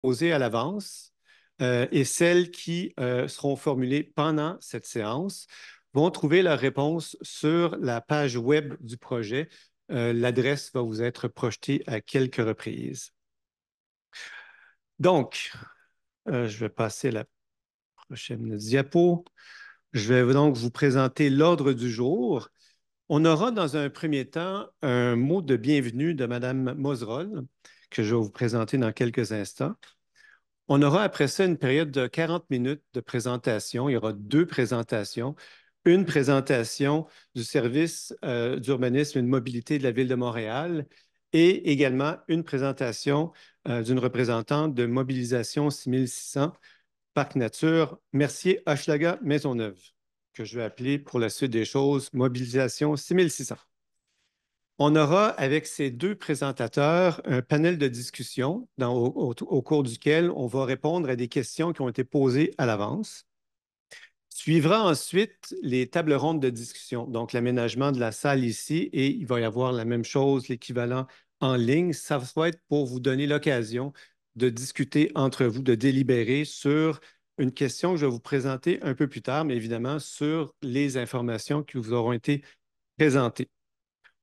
posées à l'avance et celles qui seront formulées pendant cette séance vont trouver leur réponse sur la page web du projet. L'adresse va vous être projetée à quelques reprises. Donc, je vais passer à la prochaine diapo. Je vais donc vous présenter l'ordre du jour. On aura dans un premier temps un mot de bienvenue de Mme Moserol, que je vais vous présenter dans quelques instants. On aura après ça une période de 40 minutes de présentation. Il y aura deux présentations. Une présentation du service d'urbanisme et de mobilité de la Ville de Montréal et également une présentation d'une représentante de Mobilisation 6600 Parc Nature Mercier-Hochelaga Maisonneuve, que je vais appeler pour la suite des choses Mobilisation 6600. On aura avec ces deux présentateurs un panel de discussion au cours duquel on va répondre à des questions qui ont été posées à l'avance. Suivra ensuite les tables rondes de discussion, donc l'aménagement de la salle ici, et il va y avoir la même chose, l'équivalent en ligne. Ça va être pour vous donner l'occasion de discuter entre vous, de délibérer sur une question que je vais vous présenter un peu plus tard, mais évidemment sur les informations qui vous auront été présentées.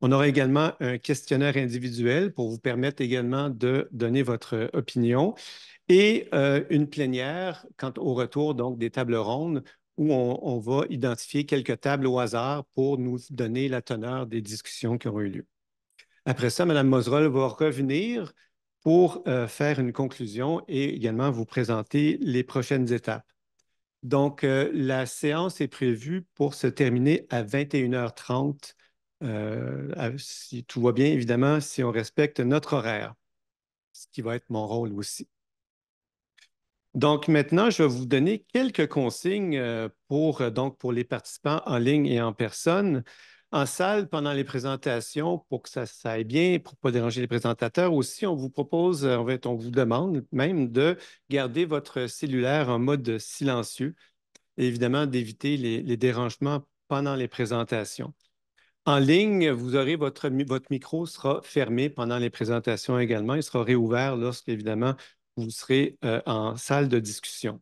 On aura également un questionnaire individuel pour vous permettre également de donner votre opinion et une plénière quant au retour donc des tables rondes où on va identifier quelques tables au hasard pour nous donner la teneur des discussions qui auront eu lieu. Après ça, Mme Moserol va revenir pour faire une conclusion et également vous présenter les prochaines étapes. Donc, la séance est prévue pour se terminer à 21h30, si tout va bien, évidemment, si on respecte notre horaire, ce qui va être mon rôle aussi. Donc, maintenant, je vais vous donner quelques consignes pour les participants en ligne et en personne. En salle, pendant les présentations, pour que ça aille bien, pour ne pas déranger les présentateurs, aussi, on vous propose, en fait, on vous demande même de garder votre cellulaire en mode silencieux et évidemment d'éviter les dérangements pendant les présentations. En ligne, vous aurez votre micro sera fermé pendant les présentations également. Il sera réouvert lorsque, évidemment, vous serez en salle de discussion.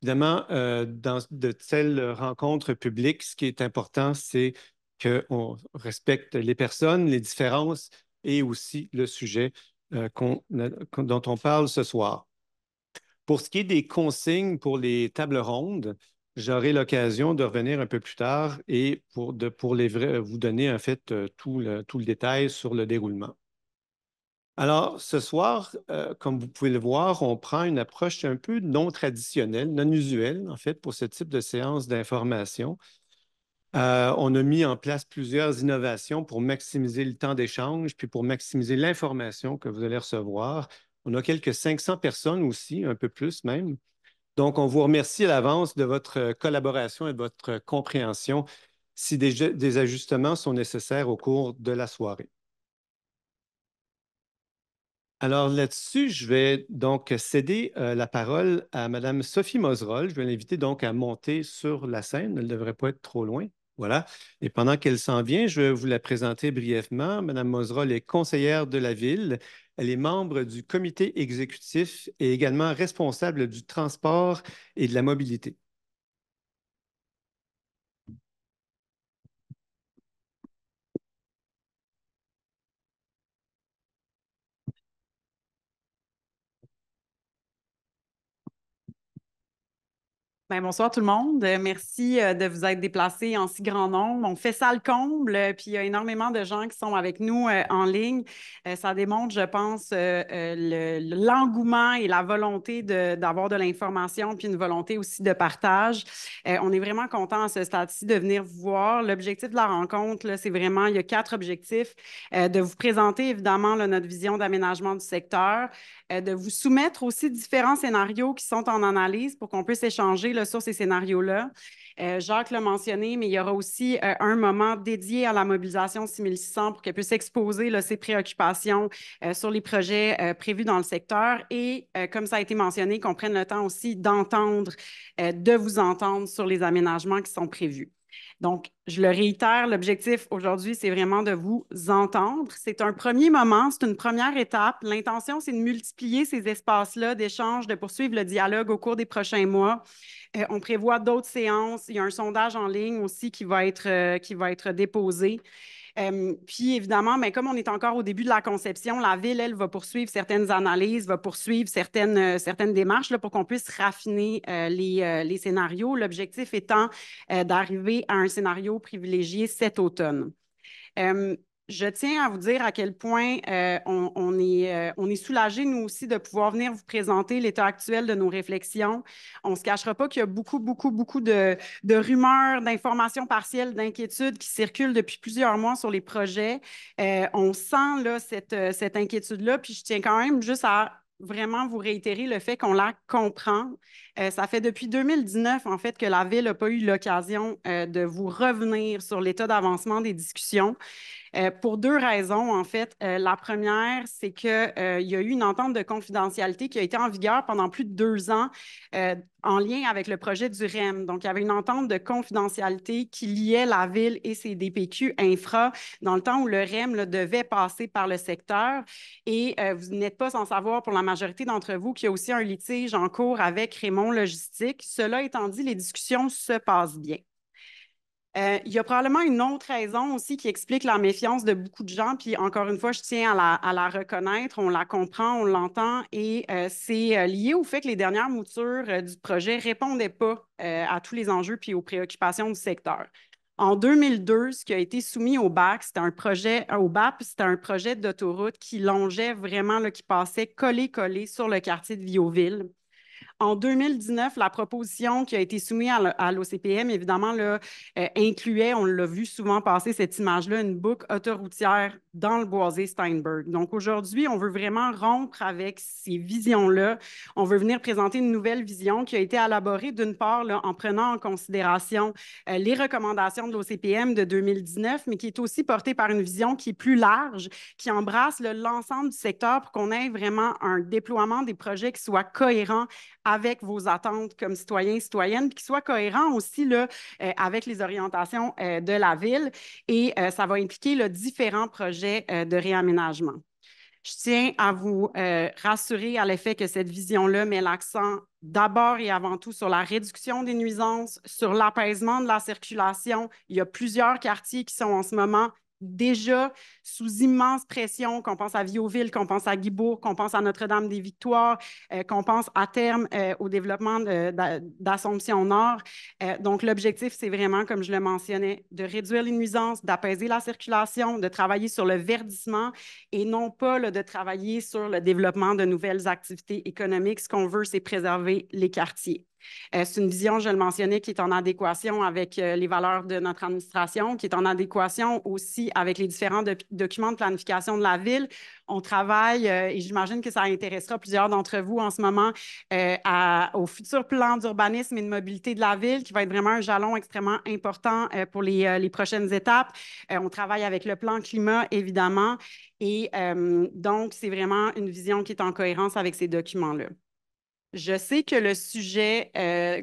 Évidemment, dans de telles rencontres publiques, ce qui est important, c'est qu'on respecte les personnes, les différences et aussi le sujet dont on parle ce soir. Pour ce qui est des consignes pour les tables rondes, j'aurai l'occasion de revenir un peu plus tard et pour vous donner en fait tout le détail sur le déroulement. Alors, ce soir, comme vous pouvez le voir, on prend une approche un peu non traditionnelle, non usuelle, en fait, pour ce type de séance d'information. On a mis en place plusieurs innovations pour maximiser le temps d'échange, puis pour maximiser l'information que vous allez recevoir. On a quelques 500 personnes aussi, un peu plus même. Donc, on vous remercie à l'avance de votre collaboration et de votre compréhension si des ajustements sont nécessaires au cours de la soirée. Alors là-dessus, je vais donc céder la parole à Mme Sophie Moserol. Je vais l'inviter donc à monter sur la scène. Elle ne devrait pas être trop loin. Voilà. Et pendant qu'elle s'en vient, je vais vous la présenter brièvement. Mme Moserol est conseillère de la Ville. Elle est membre du comité exécutif et également responsable du transport et de la mobilité. Ben, bonsoir tout le monde. Merci de vous être déplacés en si grand nombre. On fait ça le comble, puis il y a énormément de gens qui sont avec nous en ligne. Ça démontre, je pense, l'engouement et la volonté d'avoir de l'information, puis une volonté aussi de partage. On est vraiment content à ce stade-ci de venir vous voir. L'objectif de la rencontre, là, c'est vraiment, il y a 4 objectifs. De vous présenter évidemment là, notre vision d'aménagement du secteur, de vous soumettre aussi différents scénarios qui sont en analyse pour qu'on puisse échanger là, sur ces scénarios-là. Jacques l'a mentionné, mais il y aura aussi un moment dédié à la mobilisation 6600 pour qu'elle puisse exposer là, ses préoccupations sur les projets prévus dans le secteur et, comme ça a été mentionné, qu'on prenne le temps aussi d'entendre, de vous entendre sur les aménagements qui sont prévus. Donc, je le réitère, l'objectif aujourd'hui, c'est vraiment de vous entendre. C'est un premier moment, c'est une première étape. L'intention, c'est de multiplier ces espaces-là d'échange, de poursuivre le dialogue au cours des prochains mois. On prévoit d'autres séances. Il y a un sondage en ligne aussi qui va être déposé. Puis évidemment, mais comme on est encore au début de la conception, la ville, elle, va poursuivre certaines analyses, va poursuivre certaines démarches là, pour qu'on puisse raffiner les scénarios. L'objectif étant d'arriver à un scénario privilégié cet automne. Euh, je tiens à vous dire à quel point on est soulagés, nous aussi, de pouvoir venir vous présenter l'état actuel de nos réflexions. On ne se cachera pas qu'il y a beaucoup de rumeurs, d'informations partielles, d'inquiétudes qui circulent depuis plusieurs mois sur les projets. On sent là, cette inquiétude-là, puis je tiens quand même juste à vraiment vous réitérer le fait qu'on la comprend. Ça fait depuis 2019, en fait, que la Ville n'a pas eu l'occasion de vous revenir sur l'état d'avancement des discussions. Pour deux raisons, en fait. La première, c'est qu'il y a eu une entente de confidentialité qui a été en vigueur pendant plus de 2 ans en lien avec le projet du REM. Donc, il y avait une entente de confidentialité qui liait la ville et ses DPQ infra dans le temps où le REM là, devait passer par le secteur. Et vous n'êtes pas sans savoir pour la majorité d'entre vous qu'il y a aussi un litige en cours avec Raymond Logistique. Cela étant dit, les discussions se passent bien. Il y a probablement une autre raison aussi qui explique la méfiance de beaucoup de gens. Puis encore une fois, je tiens à la reconnaître. On la comprend, on l'entend. Et c'est lié au fait que les dernières moutures du projet ne répondaient pas à tous les enjeux puis aux préoccupations du secteur. En 2002, ce qui a été soumis au BAC, c'était un projet, au BAP, c'était un projet d'autoroute qui longeait vraiment, là, qui passait collé-collé sur le quartier de Viauville. En 2019, la proposition qui a été soumise à l'OCPM, évidemment, là, incluait, on l'a vu souvent passer cette image-là, une boucle autoroutière dans le boisé Steinberg. Donc aujourd'hui, on veut vraiment rompre avec ces visions-là. On veut venir présenter une nouvelle vision qui a été élaborée d'une part là, en prenant en considération les recommandations de l'OCPM de 2019, mais qui est aussi portée par une vision qui est plus large, qui embrasse l'ensemble du secteur pour qu'on ait vraiment un déploiement des projets qui soit cohérent avec vos attentes comme citoyens et citoyennes, puis qui soit cohérent aussi là, avec les orientations de la ville. Et ça va impliquer là, différents projets de réaménagement. Je tiens à vous rassurer à l'effet que cette vision-là met l'accent d'abord et avant tout sur la réduction des nuisances, sur l'apaisement de la circulation. Il y a plusieurs quartiers qui sont en ce moment déjà sous immense pression, qu'on pense à Viauville, qu'on pense à Guibourg, qu'on pense à Notre-Dame-des-Victoires, qu'on pense à terme au développement d'Assomption-Nord. Donc, l'objectif, c'est vraiment, comme je le mentionnais, de réduire les nuisances, d'apaiser la circulation, de travailler sur le verdissement et non pas là, de travailler sur le développement de nouvelles activités économiques. Ce qu'on veut, c'est préserver les quartiers. C'est une vision, je le mentionnais, qui est en adéquation avec les valeurs de notre administration, qui est en adéquation aussi avec les différents documents de planification de la ville. On travaille, et j'imagine que ça intéressera plusieurs d'entre vous en ce moment, au futur plan d'urbanisme et de mobilité de la ville, qui va être vraiment un jalon extrêmement important pour les prochaines étapes. On travaille avec le plan climat, évidemment, et donc, c'est vraiment une vision qui est en cohérence avec ces documents-là. Je sais que le sujet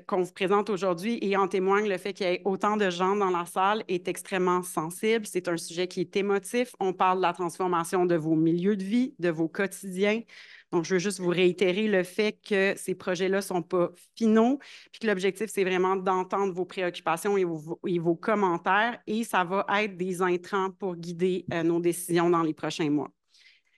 qu'on vous présente aujourd'hui et en témoigne le fait qu'il y ait autant de gens dans la salle est extrêmement sensible. C'est un sujet qui est émotif. On parle de la transformation de vos milieux de vie, de vos quotidiens. Donc, je veux juste vous réitérer le fait que ces projets-là ne sont pas finaux, puis que l'objectif, c'est vraiment d'entendre vos préoccupations et vos commentaires, et ça va être des intrants pour guider nos décisions dans les prochains mois.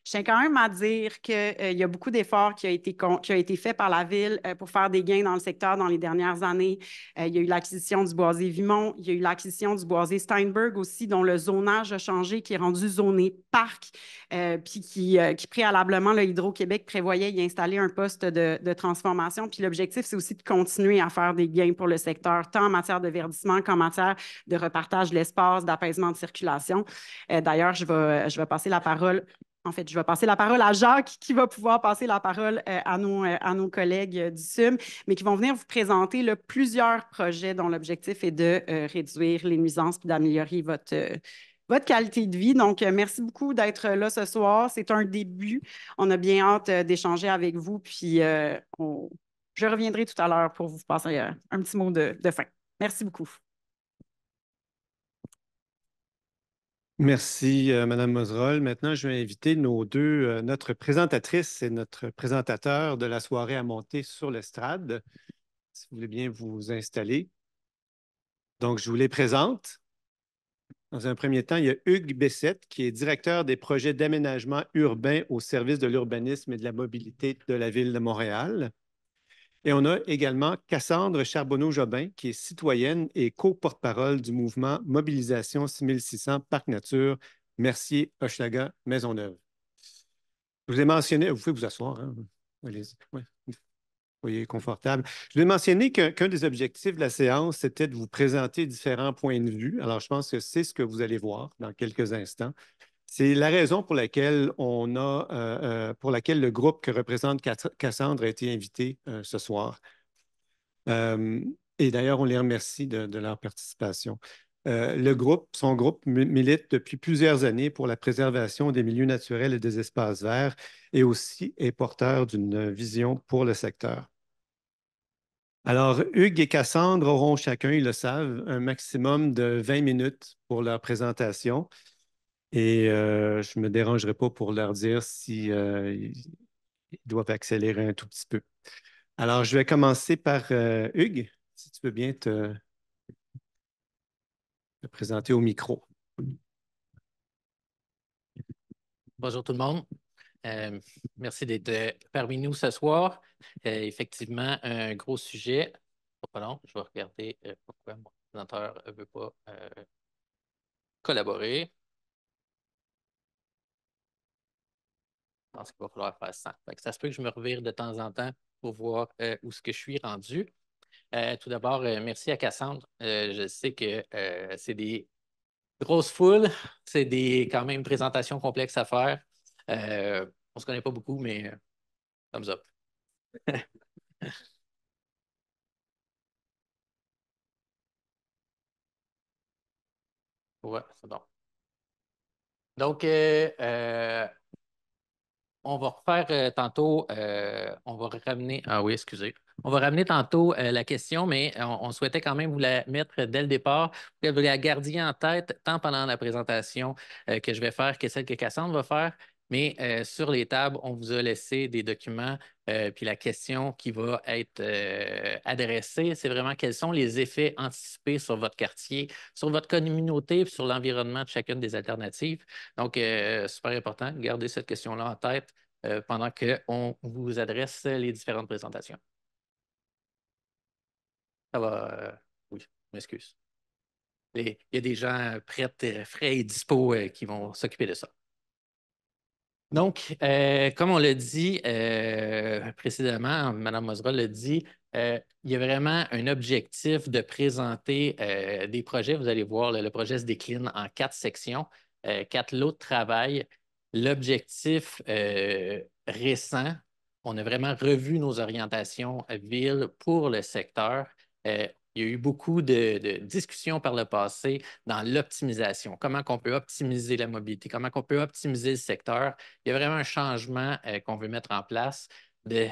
Je tiens quand même à dire qu'il y a beaucoup d'efforts qui a été fait par la Ville pour faire des gains dans le secteur dans les dernières années. Il y a eu l'acquisition du boisé Vimont, il y a eu l'acquisition du boisé Steinberg aussi, dont le zonage a changé, qui est rendu zoné parc, puis qui préalablement, Hydro-Québec prévoyait y installer un poste de transformation. Puis l'objectif, c'est aussi de continuer à faire des gains pour le secteur, tant en matière de verdissement qu'en matière de repartage de l'espace, d'apaisement de circulation. D'ailleurs, je vais passer la parole. En fait, je vais passer la parole à Jacques, qui va pouvoir passer la parole à nos collègues du SUM, mais qui vont venir vous présenter là, plusieurs projets dont l'objectif est de réduire les nuisances et d'améliorer votre qualité de vie. Donc, merci beaucoup d'être là ce soir. C'est un début. On a bien hâte d'échanger avec vous. Puis, je reviendrai tout à l'heure pour vous passer un petit mot de fin. Merci beaucoup. Merci, Madame Moserol. Maintenant, je vais inviter notre présentatrice et notre présentateur de la soirée à monter sur l'estrade. Si vous voulez bien vous installer. Donc, je vous les présente. Dans un premier temps, il y a Hugues Bessette, qui est directeur des projets d'aménagement urbain au service de l'urbanisme et de la mobilité de la Ville de Montréal. Et on a également Cassandre Charbonneau-Jobin, qui est citoyenne et co-porte-parole du mouvement Mobilisation 6600 Parc Nature, Mercier, Hochelaga, Maisonneuve. Je vous ai mentionné, vous pouvez vous asseoir, hein? Allez-y. Ouais. Soyez confortable. Je vais mentionner qu'un des objectifs de la séance, c'était de vous présenter différents points de vue. Alors, je pense que c'est ce que vous allez voir dans quelques instants. C'est la raison pour laquelle pour laquelle le groupe que représente Cassandre a été invité ce soir. Euh, et d'ailleurs, on les remercie de leur participation. Son groupe milite depuis plusieurs années pour la préservation des milieux naturels et des espaces verts et aussi est porteur d'une vision pour le secteur. Alors, Hugues et Cassandre auront chacun, ils le savent, un maximum de 20 minutes pour leur présentation. Et je ne me dérangerai pas pour leur dire si, ils doivent accélérer un tout petit peu. Alors, je vais commencer par Hugues, si tu veux bien te présenter au micro. Bonjour tout le monde. Euh, Merci d'être parmi nous ce soir. Effectivement, un gros sujet. Oh, pardon, je vais regarder pourquoi mon ordinateur ne veut pas collaborer. Je pense qu'il va falloir faire ça. Fait que ça se peut que je me revire de temps en temps pour voir où ce que je suis rendu. Tout d'abord, merci à Cassandre. Je sais que c'est des grosses foules, c'est des quand même présentations complexes à faire. On ne se connaît pas beaucoup, mais thumbs up. Ouais, c'est bon. Donc, on va refaire tantôt, on va ramener, ah oui, excusez. On va ramener tantôt la question, mais on souhaitait quand même vous la mettre dès le départ, pour que vous la gardiez en tête, tant pendant la présentation que je vais faire que celle que Cassandre va faire. Mais sur les tables, on vous a laissé des documents, puis la question qui va être adressée, c'est vraiment quels sont les effets anticipés sur votre quartier, sur votre communauté, puis sur l'environnement de chacune des alternatives. Donc, super important, gardez cette question-là en tête pendant qu'on vous adresse les différentes présentations. Ça va, oui, je m'excuse. Il y a des gens prêts, frais et dispo qui vont s'occuper de ça. Donc, comme on l'a dit précédemment, Mme Mosera l'a dit, il y a vraiment un objectif de présenter des projets. Vous allez voir, le projet se décline en 4 sections, 4 lots de travail. L'objectif récent, on a vraiment revu nos orientations ville pour le secteur. Il y a eu beaucoup de discussions par le passé dans l'optimisation. Comment on peut optimiser la mobilité, comment on peut optimiser le secteur. Il y a vraiment un changement qu'on veut mettre en place de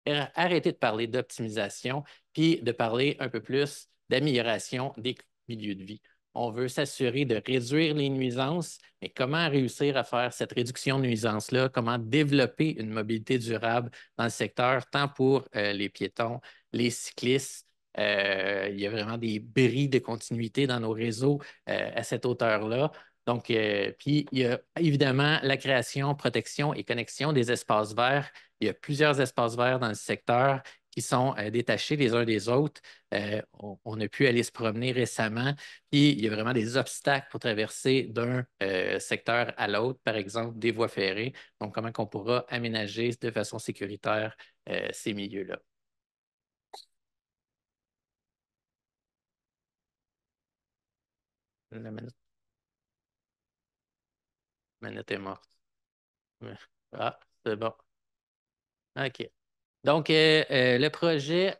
arrêter de parler d'optimisation puis de parler un peu plus d'amélioration des milieux de vie. On veut s'assurer de réduire les nuisances, mais comment réussir à faire cette réduction de nuisances-là? Comment développer une mobilité durable dans le secteur, tant pour les piétons, les cyclistes. Il y a vraiment des bris de continuité dans nos réseaux à cette hauteur-là. Donc, puis il y a évidemment la création, protection et connexion des espaces verts. Il y a plusieurs espaces verts dans le secteur qui sont détachés les uns des autres. On a pu aller se promener récemment, puis il y a vraiment des obstacles pour traverser d'un secteur à l'autre, par exemple des voies ferrées. Donc, comment on pourra aménager de façon sécuritaire ces milieux-là. La manette est morte. Ah, c'est bon. OK. Donc, le projet,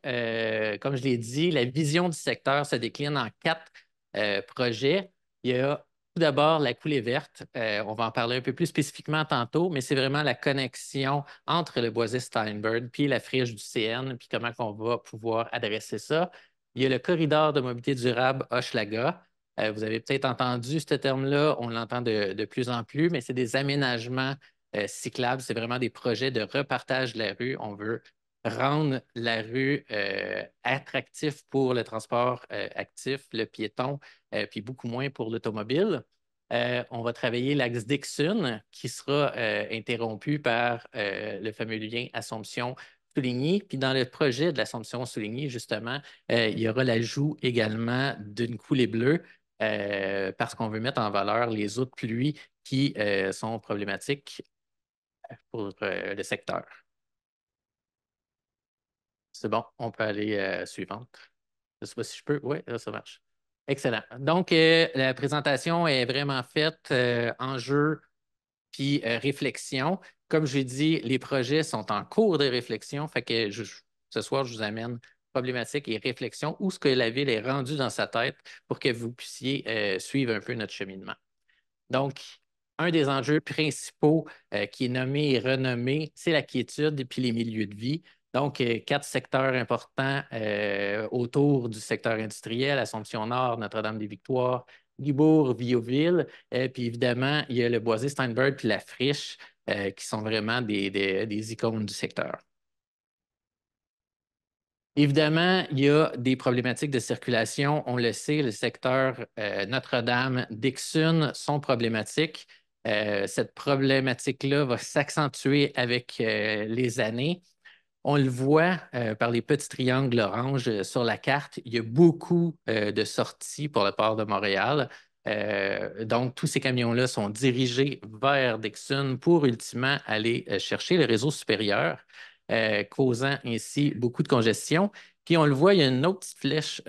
comme je l'ai dit, la vision du secteur se décline en 4 projets. Il y a tout d'abord la coulée verte. On va en parler un peu plus spécifiquement tantôt, mais c'est vraiment la connexion entre le boisé Steinberg puis la friche du CN, puis comment on va pouvoir adresser ça. Il y a le corridor de mobilité durable Hochelaga. Vous avez peut-être entendu ce terme-là, on l'entend de plus en plus, mais c'est des aménagements cyclables. C'est vraiment des projets de repartage de la rue. On veut rendre la rue attractive pour le transport actif, le piéton, puis beaucoup moins pour l'automobile. On va travailler l'axe Dixon qui sera interrompu par le fameux lien Assomption-Souligny. Puis dans le projet de l'Assomption-Souligny, justement, il y aura l'ajout également d'une coulée bleue parce qu'on veut mettre en valeur les eaux de pluie qui sont problématiques pour le secteur. C'est bon, on peut aller suivante. Je ne sais pas si je peux. Oui, là, ça marche. Excellent. Donc, la présentation est vraiment faite, enjeu puis réflexion. Comme je l'ai dit, les projets sont en cours de réflexion. Fait que ce soir, je vous amène problématique et réflexion, où ce que la ville est rendue dans sa tête pour que vous puissiez suivre un peu notre cheminement. Donc, un des enjeux principaux qui est nommé et renommé, c'est la quiétude et puis les milieux de vie. Donc, 4 secteurs importants autour du secteur industriel, Assomption-Nord, Notre-Dame-des-Victoires, Guibourg, Viauville. Puis évidemment, il y a le Boisé Steinberg puis la Friche qui sont vraiment des icônes du secteur. Évidemment, il y a des problématiques de circulation. On le sait, le secteur Notre-Dame, Dixon sont problématiques. Cette problématique-là va s'accentuer avec les années. On le voit par les petits triangles orange sur la carte. Il y a beaucoup de sorties pour le port de Montréal. Donc, tous ces camions-là sont dirigés vers Dixon pour ultimement aller chercher le réseau supérieur, causant ainsi beaucoup de congestion. Puis, on le voit, il y a une autre petite flèche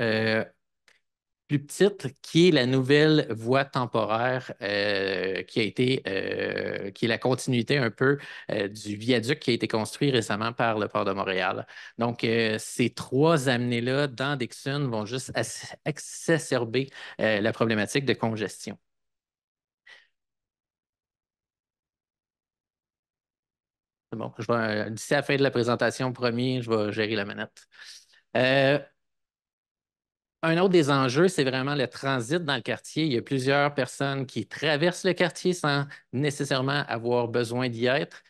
plus petite, qui est la nouvelle voie temporaire qui est la continuité un peu du viaduc qui a été construit récemment par le Port de Montréal. Donc, ces 3 amenées-là dans Dixon vont juste exacerber la problématique de congestion. C'est bon, d'ici à la fin de la présentation, promis, je vais gérer la manette. Un autre des enjeux, c'est vraiment le transit dans le quartier. Il y a plusieurs personnes qui traversent le quartier sans nécessairement avoir besoin d'y être.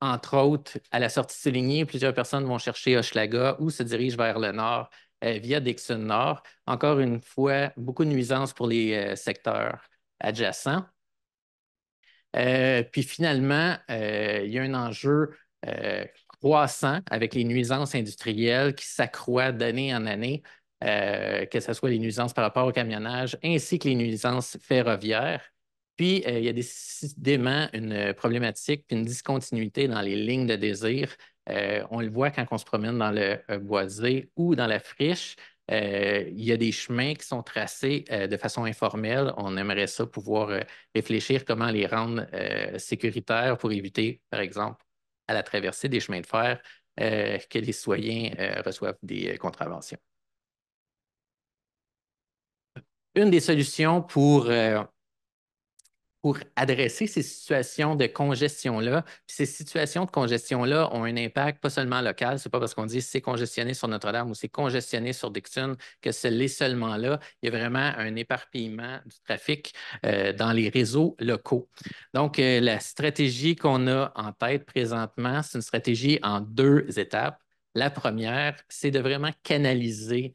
Entre autres, à la sortie Souligny, plusieurs personnes vont chercher Hochelaga ou se dirigent vers le nord via Dixon Nord. Encore une fois, beaucoup de nuisances pour les secteurs adjacents. Puis finalement, il y a un enjeu croissant avec les nuisances industrielles qui s'accroît d'année en année, que ce soit les nuisances par rapport au camionnage ainsi que les nuisances ferroviaires. Puis, il y a décidément une problématique puis une discontinuité dans les lignes de désir. On le voit quand on se promène dans le Boisé ou dans la Friche. Il y a des chemins qui sont tracés de façon informelle. On aimerait ça pouvoir réfléchir comment les rendre sécuritaires pour éviter, par exemple, à la traversée des chemins de fer, que les citoyens reçoivent des contraventions. Une des solutions pour adresser ces situations de congestion-là. Puis ces situations de congestion-là ont un impact pas seulement local. Ce n'est pas parce qu'on dit c'est congestionné sur Notre-Dame ou c'est congestionné sur Dixon que ce l'est seulement là. Il y a vraiment un éparpillement du trafic dans les réseaux locaux. Donc, la stratégie qu'on a en tête présentement, c'est une stratégie en 2 étapes. La première, c'est de vraiment canaliser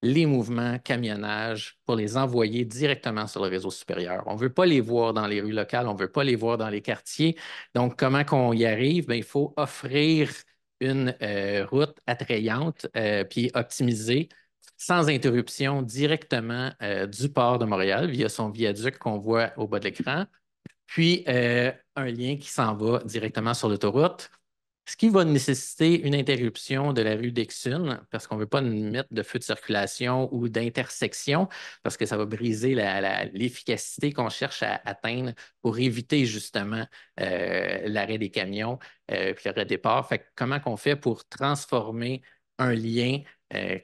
les mouvements camionnage pour les envoyer directement sur le réseau supérieur. On ne veut pas les voir dans les rues locales, on ne veut pas les voir dans les quartiers. Donc, comment qu'on y arrive? Bien, il faut offrir une route attrayante puis optimisée sans interruption directement du port de Montréal via son viaduc qu'on voit au bas de l'écran, puis un lien qui s'en va directement sur l'autoroute. Ce qui va nécessiter une interruption de la rue Dixon, parce qu'on ne veut pas mettre de feu de circulation ou d'intersection, parce que ça va briser l'efficacité qu'on cherche à atteindre pour éviter justement l'arrêt des camions puis le redépart. Fait que comment on fait pour transformer un lien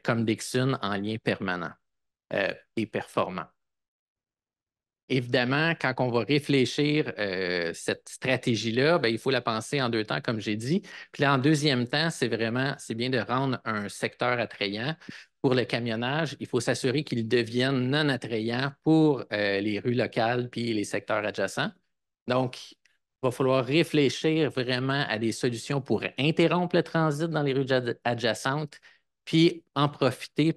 comme Dixon en lien permanent et performant? Évidemment, quand on va réfléchir cette stratégie-là, ben, il faut la penser en 2 temps, comme j'ai dit. Puis là, en deuxième temps, c'est bien de rendre un secteur attrayant. pour le camionnage, il faut s'assurer qu'ils deviennent non attrayants pour les rues locales puis les secteurs adjacents. Donc, il va falloir réfléchir vraiment à des solutions pour interrompre le transit dans les rues adjacentes, puis en profiter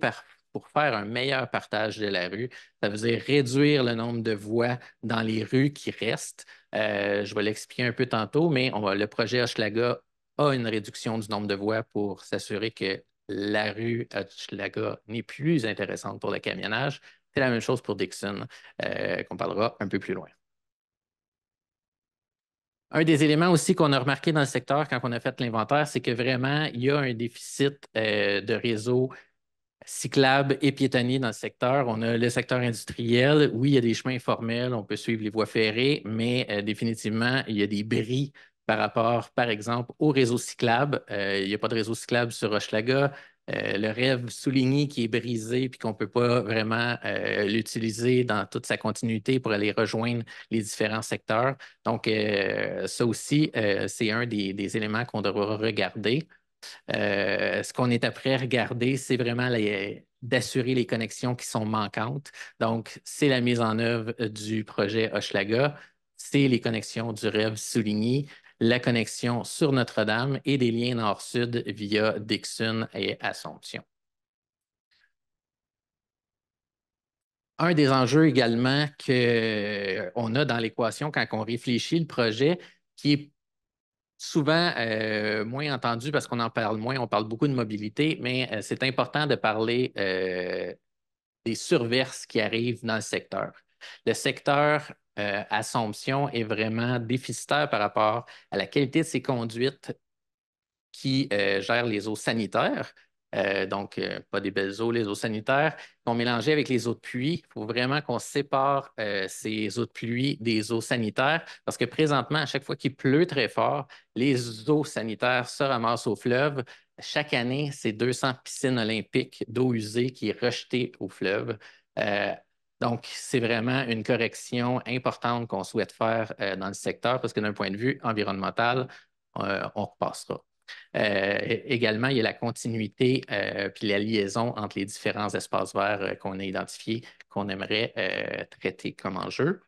pour faire un meilleur partage de la rue. Ça veut dire réduire le nombre de voies dans les rues qui restent. Je vais l'expliquer un peu tantôt, mais le projet Hochelaga a une réduction du nombre de voies pour s'assurer que la rue Hochelaga n'est plus intéressante pour le camionnage. C'est la même chose pour Dixon, qu'on parlera un peu plus loin. Un des éléments aussi qu'on a remarqué dans le secteur quand on a fait l'inventaire, c'est que vraiment, il y a un déficit de réseau cyclables et piétonniers dans le secteur. On a le secteur industriel. Oui, il y a des chemins formels, on peut suivre les voies ferrées, mais définitivement, il y a des bris par rapport, par exemple, au réseau cyclable. Il n'y a pas de réseau cyclable sur Hochelaga. Le rêve Souligny qui est brisé puis qu'on ne peut pas vraiment l'utiliser dans toute sa continuité pour aller rejoindre les différents secteurs. Donc, ça aussi, c'est un des éléments qu'on devra regarder. Ce qu'on est après à regarder, c'est vraiment d'assurer les connexions qui sont manquantes. Donc, c'est la mise en œuvre du projet Hochelaga, c'est les connexions du rêve Souligny, la connexion sur Notre-Dame et des liens nord-sud via Dixon et Assomption. Un des enjeux également qu'on a dans l'équation quand on réfléchit le projet, qui est souvent moins entendu parce qu'on en parle moins, on parle beaucoup de mobilité, mais c'est important de parler des surverses qui arrivent dans le secteur. Le secteur Assomption est vraiment déficitaire par rapport à la qualité de ses conduites qui gèrent les eaux sanitaires. Donc, pas des belles eaux, les eaux sanitaires, sont mélangées avec les eaux de pluie. Il faut vraiment qu'on sépare ces eaux de pluie des eaux sanitaires parce que présentement, à chaque fois qu'il pleut très fort, les eaux sanitaires se ramassent au fleuve. Chaque année, c'est 200 piscines olympiques d'eau usée qui est rejetée au fleuve. Euh, donc, c'est vraiment une correction importante qu'on souhaite faire dans le secteur parce que d'un point de vue environnemental, on repassera. Également, il y a la continuité puis la liaison entre les différents espaces verts qu'on a identifiés, qu'on aimerait traiter comme enjeu.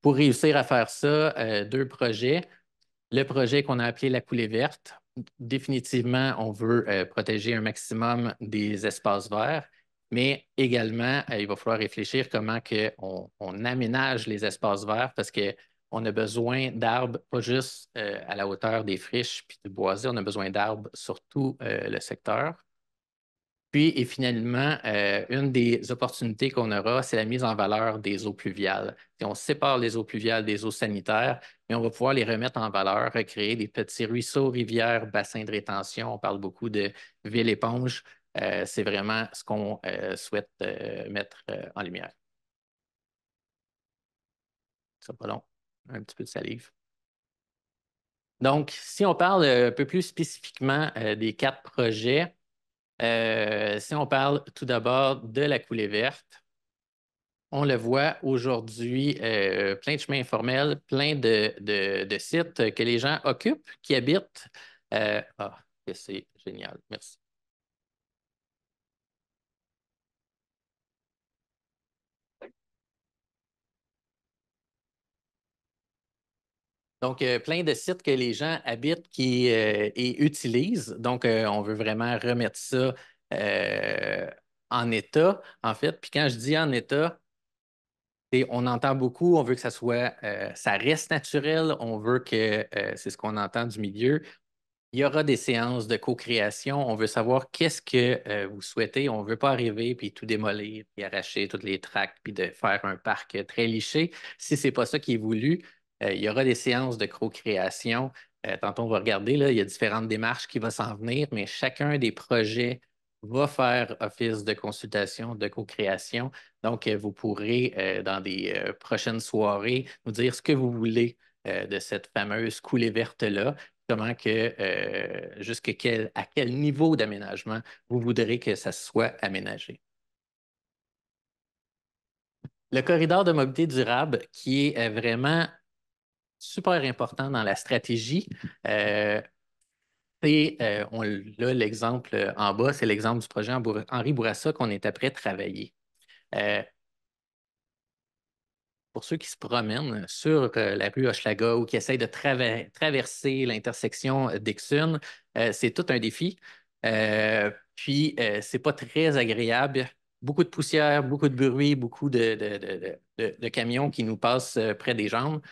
Pour réussir à faire ça, deux projets. Le projet qu'on a appelé la coulée verte. Définitivement, on veut protéger un maximum des espaces verts, mais également, il va falloir réfléchir comment on aménage les espaces verts parce que on a besoin d'arbres, pas juste à la hauteur des friches puis du boisé, on a besoin d'arbres sur tout le secteur. Puis, et finalement, une des opportunités qu'on aura, c'est la mise en valeur des eaux pluviales. Si on sépare les eaux pluviales des eaux sanitaires, et on va pouvoir les remettre en valeur, recréer des petits ruisseaux, rivières, bassins de rétention. On parle beaucoup de ville-éponge. C'est vraiment ce qu'on souhaite mettre en lumière. Ça pas long. Un petit peu de salive. Donc, si on parle un peu plus spécifiquement des 4 projets, si on parle tout d'abord de la coulée verte, on le voit aujourd'hui, plein de chemins informels, plein de sites que les gens occupent, qui habitent. C'est génial, merci. Donc, plein de sites que les gens habitent et utilisent. Donc, on veut vraiment remettre ça en état, en fait. Puis quand je dis en état, on entend beaucoup, on veut que ça reste naturel, on veut que, c'est ce qu'on entend du milieu. Il y aura des séances de co-création. On veut savoir qu'est-ce que vous souhaitez. On ne veut pas arriver puis tout démolir, puis arracher toutes les tracts, puis de faire un parc très liché. Si ce n'est pas ça qui est voulu, il y aura des séances de co-création. Tantôt, on va regarder, là, il y a différentes démarches qui vont s'en venir, mais chacun des projets va faire office de consultation, de co-création. Donc, vous pourrez, dans des prochaines soirées, nous dire ce que vous voulez de cette fameuse coulée verte-là, comment que, à quel niveau d'aménagement vous voudrez que ça soit aménagé. Le corridor de mobilité durable, qui est vraiment super important dans la stratégie. Et là, l'exemple en bas, c'est l'exemple du projet Henri Bourassa qu'on est après travailler. Pour ceux qui se promènent sur la rue Hochelaga ou qui essayent de traverser l'intersection d'Ixun, c'est tout un défi. Puis, c'est pas très agréable. Beaucoup de poussière, beaucoup de bruit, beaucoup de camions qui nous passent près des jambes.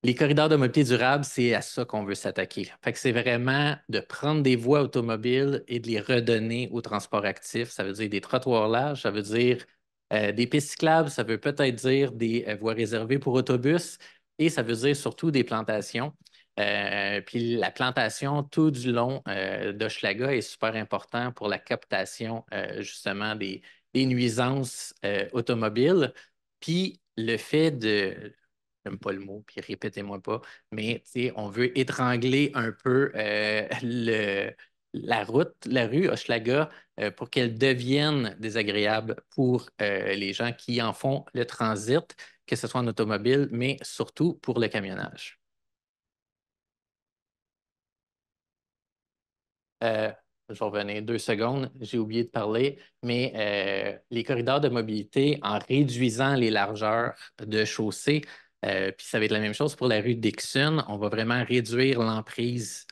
Les corridors de mobilité durable, c'est à ça qu'on veut s'attaquer. Fait que c'est vraiment de prendre des voies automobiles et de les redonner au transport actif. Ça veut dire des trottoirs larges, ça veut dire des pistes cyclables, ça veut peut-être dire des voies réservées pour autobus et ça veut dire surtout des plantations. Puis la plantation tout du long d'Hochelaga est super important pour la captation justement des nuisances automobiles. Puis le fait de j'aime pas le mot, puis répétez-moi pas, mais on veut étrangler un peu la rue Hochelaga, pour qu'elle devienne désagréable pour les gens qui en font le transit, que ce soit en automobile, mais surtout pour le camionnage. Euh, je vais revenir 2 secondes, j'ai oublié de parler, mais les corridors de mobilité, en réduisant les largeurs de chaussée, puis ça va être la même chose pour la rue Dixon, on va vraiment réduire l'emprise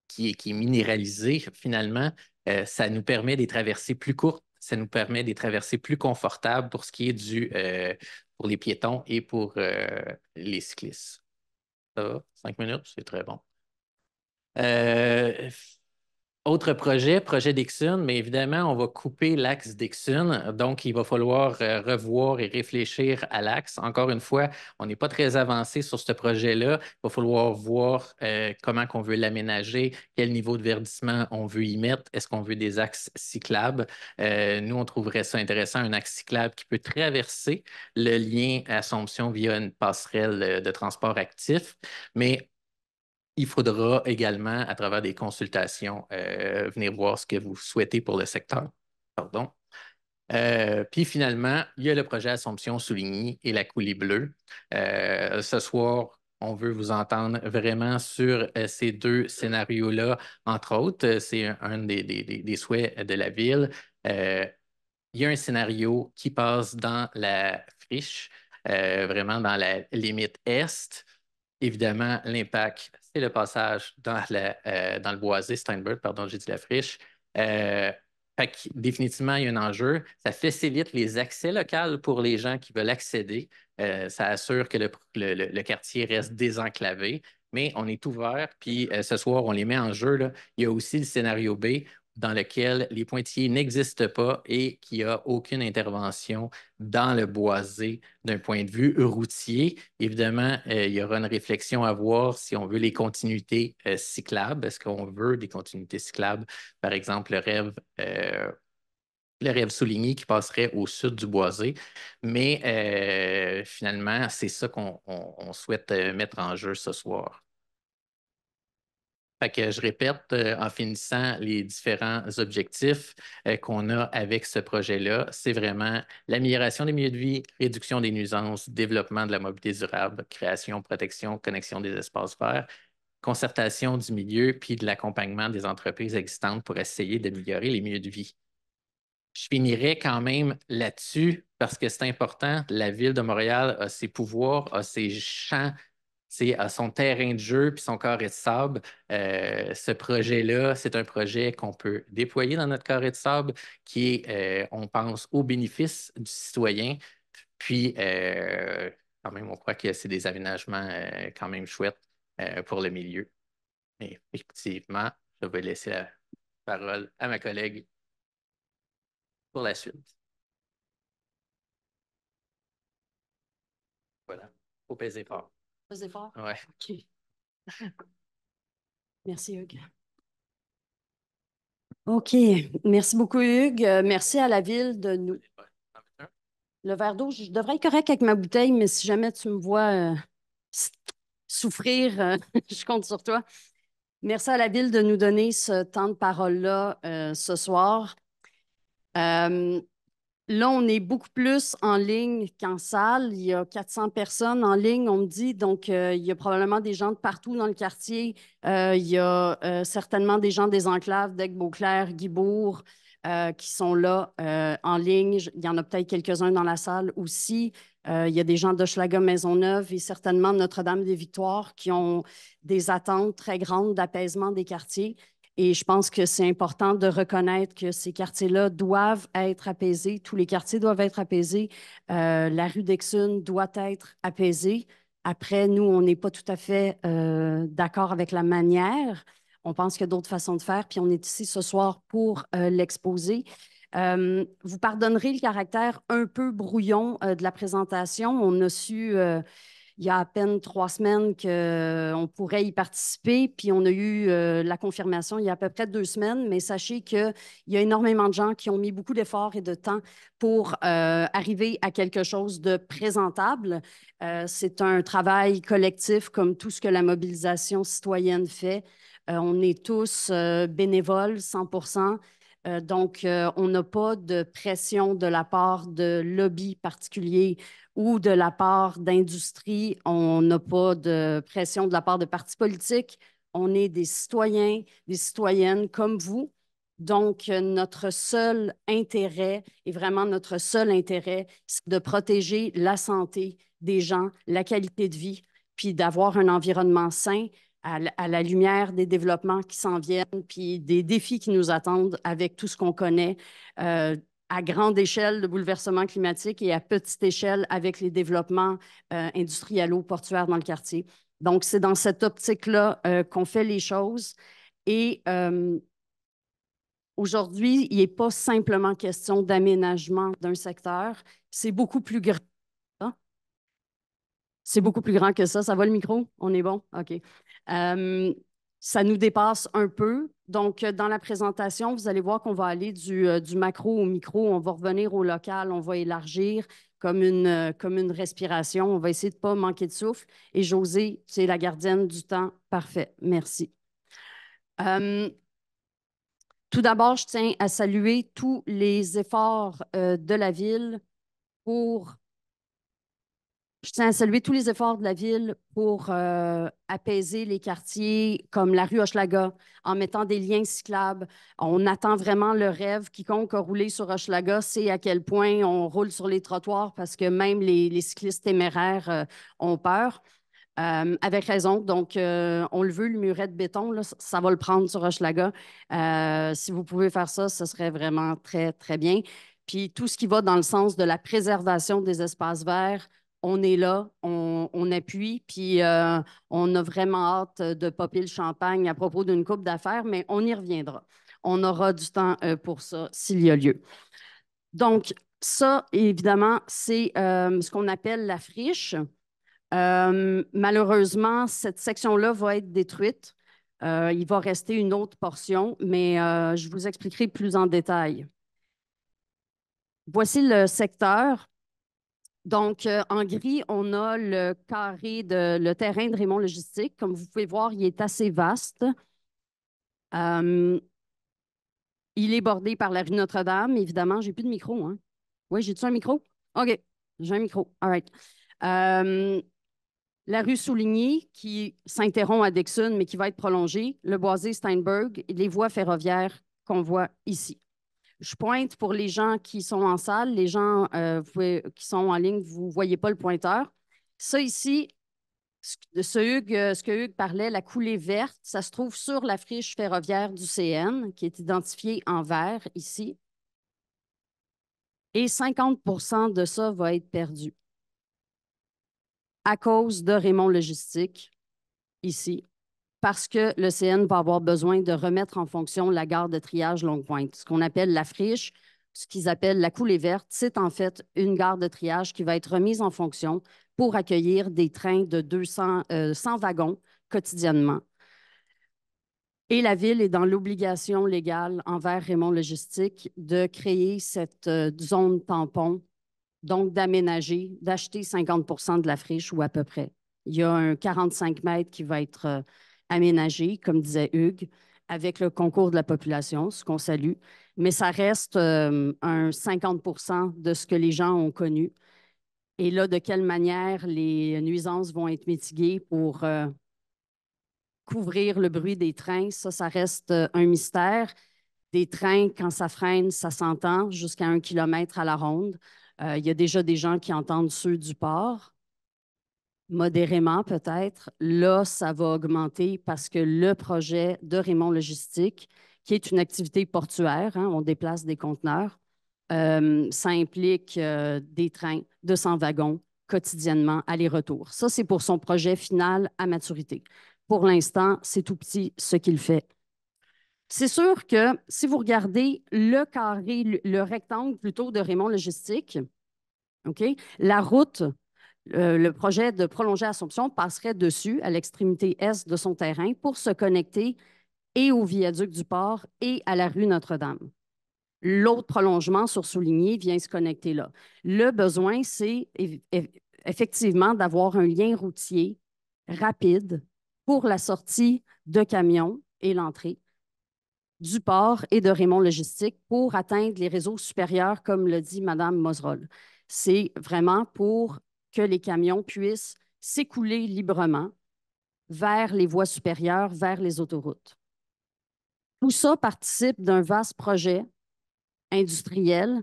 qui est minéralisée finalement. Ça nous permet des traversées plus courtes, ça nous permet des traversées plus confortables pour ce qui est pour les piétons et pour les cyclistes. Ça va? 5 minutes, c'est très bon. Euh, Autre projet Dixon, mais évidemment, on va couper l'axe Dixon. Donc, il va falloir revoir et réfléchir à l'axe. Encore une fois, on n'est pas très avancé sur ce projet-là. Il va falloir voir comment on veut l'aménager, quel niveau de verdissement on veut y mettre. Est-ce qu'on veut des axes cyclables? Nous, on trouverait ça intéressant, un axe cyclable qui peut traverser le lien Assomption via une passerelle de transport actif. Mais il faudra également, à travers des consultations, venir voir ce que vous souhaitez pour le secteur. Pardon. Puis finalement, il y a le projet Assomption-Souligny et la coulée bleue. Ce soir, on veut vous entendre vraiment sur ces deux scénarios-là, entre autres. C'est un des souhaits de la ville. Il y a un scénario qui passe dans la friche, vraiment dans la limite est. Évidemment, l'impact, c'est le passage dans le boisé, Steinberg, pardon, j'ai dit la friche. Euh, Fait que définitivement, il y a un enjeu. Ça facilite les accès locaux pour les gens qui veulent accéder. Ça assure que le quartier reste désenclavé, mais on est ouvert. Puis ce soir, on les met en jeu, là. Il y a aussi le scénario B dans lequel les pointillés n'existent pas et qu'il n'y a aucune intervention dans le boisé d'un point de vue routier. Évidemment, il y aura une réflexion à voir si on veut les continuités cyclables. Est-ce qu'on veut des continuités cyclables? Par exemple, le rêve souligné qui passerait au sud du boisé. Mais finalement, c'est ça qu'on souhaite mettre en jeu ce soir. Fait que je répète en finissant les différents objectifs qu'on a avec ce projet-là. C'est vraiment l'amélioration des milieux de vie, réduction des nuisances, développement de la mobilité durable, création, protection, connexion des espaces verts, concertation du milieu, puis de l'accompagnement des entreprises existantes pour essayer d'améliorer les milieux de vie. Je finirai quand même là-dessus parce que c'est important. La Ville de Montréal a ses pouvoirs, a ses champs, à son terrain de jeu puis son carré de sable. Ce projet-là, c'est un projet qu'on peut déployer dans notre carré de sable qui est, on pense, au bénéfice du citoyen. Puis, quand même, on croit que c'est des aménagements quand même chouettes pour le milieu. Mais effectivement, je vais laisser la parole à ma collègue pour la suite. Voilà. Faut peser fort. Peser fort? Ouais. OK. Merci, Hugues. OK. Merci beaucoup, Hugues. Merci à la Ville de nous. Le verre d'eau, je devrais être correct avec ma bouteille, mais si jamais tu me vois souffrir, je compte sur toi. Merci à la Ville de nous donner ce temps de parole-là ce soir. Là, on est beaucoup plus en ligne qu'en salle. Il y a 400 personnes en ligne, on me dit. Donc, il y a probablement des gens de partout dans le quartier. Il y a certainement des gens des enclaves d'Aigues-Beauclair, Guibourg, qui sont là en ligne. Il y en a peut-être quelques-uns dans la salle aussi. Il y a des gens d'Hochelaga Maisonneuve et certainement Notre-Dame-des-Victoires qui ont des attentes très grandes d'apaisement des quartiers. Et je pense que c'est important de reconnaître que ces quartiers-là doivent être apaisés. Tous les quartiers doivent être apaisés. La rue d'Exune doit être apaisée. Après, nous, on n'est pas tout à fait d'accord avec la manière. On pense qu'il y a d'autres façons de faire, puis on est ici ce soir pour l'exposer. Vous pardonnerez le caractère un peu brouillon de la présentation. On a su il y a à peine 3 semaines qu'on pourrait y participer, puis on a eu la confirmation il y a à peu près 2 semaines, mais sachez qu'il y a énormément de gens qui ont mis beaucoup d'efforts et de temps pour arriver à quelque chose de présentable. C'est un travail collectif comme tout ce que la mobilisation citoyenne fait. On est tous bénévoles, 100%. Donc, on n'a pas de pression de la part de lobbies particuliers ou de la part d'industrie. On n'a pas de pression de la part de partis politiques. On est des citoyens, des citoyennes comme vous. Donc, notre seul intérêt, et vraiment notre seul intérêt, c'est de protéger la santé des gens, la qualité de vie, puis d'avoir un environnement sain à la lumière des développements qui s'en viennent, puis des défis qui nous attendent avec tout ce qu'on connaît à grande échelle de bouleversement climatique et à petite échelle avec les développements industriels-portuaires dans le quartier. Donc, c'est dans cette optique-là qu'on fait les choses. Et aujourd'hui, il n'est pas simplement question d'aménagement d'un secteur, c'est beaucoup plus grand. C'est beaucoup plus grand que ça. Ça va le micro? On est bon? OK. Ça nous dépasse un peu. Donc, dans la présentation, vous allez voir qu'on va aller du macro au micro. On va revenir au local. On va élargir comme une respiration. On va essayer de ne pas manquer de souffle. Et Josée, c'est la gardienne du temps. Parfait. Merci. Tout d'abord, je tiens à saluer tous les efforts de la Ville pour Je tiens à saluer tous les efforts de la Ville pour apaiser les quartiers comme la rue Hochelaga en mettant des liens cyclables. On attend vraiment le rêve. Quiconque a roulé sur Hochelaga sait à quel point on roule sur les trottoirs parce que même les cyclistes téméraires ont peur. Avec raison. Donc, on le veut, le muret de béton, là, ça va le prendre sur Hochelaga. Si vous pouvez faire ça, ce serait vraiment très, très bien. Puis tout ce qui va dans le sens de la préservation des espaces verts, on est là, on appuie, puis on a vraiment hâte de popper le champagne à propos d'une coupe d'affaires, mais on y reviendra. On aura du temps pour ça s'il y a lieu. Donc, ça, évidemment, c'est ce qu'on appelle la friche. Malheureusement, cette section-là va être détruite. Il va rester une autre portion, mais je vous expliquerai plus en détail. Voici le secteur. Donc, en gris, on a le carré le terrain de Raymond Logistique. Comme vous pouvez voir, il est assez vaste. Il est bordé par la rue Notre-Dame. Évidemment, j'ai plus de micro, hein? Oui, j'ai-tu un micro? OK, j'ai un micro. All right. La rue Souligny, qui s'interrompt à Dixon, mais qui va être prolongée, le boisé Steinberg et les voies ferroviaires qu'on voit ici. Je pointe pour les gens qui sont en salle, les gens qui sont en ligne, vous ne voyez pas le pointeur. Ça ici, ce que Hugues parlait, la coulée verte, ça se trouve sur la friche ferroviaire du CN, qui est identifiée en vert ici. Et 50% de ça va être perdu à cause de Raymond Logistique, ici, parce que le CN va avoir besoin de remettre en fonction la gare de triage Longue-Pointe. Ce qu'on appelle la friche, ce qu'ils appellent la coulée verte, c'est en fait une gare de triage qui va être remise en fonction pour accueillir des trains de 100 wagons quotidiennement. Et la Ville est dans l'obligation légale envers Raymond Logistique de créer cette zone tampon, donc d'aménager, d'acheter 50% de la friche ou à peu près. Il y a un 45 mètres qui va être aménagé, comme disait Hugues, 50% de la friche. Il y a un 45 mètres qui va être aménagé, comme disait Hugues. Il y a un 45 mètres qui va être aménagé, comme disait Hugues. Il y a un 45 mètres qui va être aménagé, comme disait Hugues. Il y a un 45 mètres qui va être avec le concours de la population, ce qu'on salue, mais ça reste un 50 de ce que les gens ont connu. Et là, de quelle manière les nuisances vont être mitiguées pour couvrir le bruit des trains, ça reste un mystère. Des trains, quand ça freine, ça s'entend jusqu'à 1 kilomètre à la ronde. Il y a déjà des gens qui entendent ceux du port, modérément peut-être. Là, ça va augmenter parce que le projet de Raymond Logistique, qui est une activité portuaire, hein, on déplace des conteneurs, ça implique des trains de 100 wagons quotidiennement, aller-retour. Ça, c'est pour son projet final à maturité. Pour l'instant, c'est tout petit ce qu'il fait. C'est sûr que si vous regardez le carré, le rectangle plutôt de Raymond Logistique, OK, la route, le projet de prolonger Assomption passerait dessus, à l'extrémité est de son terrain, pour se connecter et au viaduc du port et à la rue Notre-Dame. L'autre prolongement sursouligné vient se connecter là. Le besoin, c'est effectivement d'avoir un lien routier rapide pour la sortie de camions et l'entrée du port et de Raymond Logistique pour atteindre les réseaux supérieurs, comme le dit Mme Mosroll. C'est vraiment pour que les camions puissent s'écouler librement vers les voies supérieures, vers les autoroutes. Tout ça participe d'un vaste projet industriel.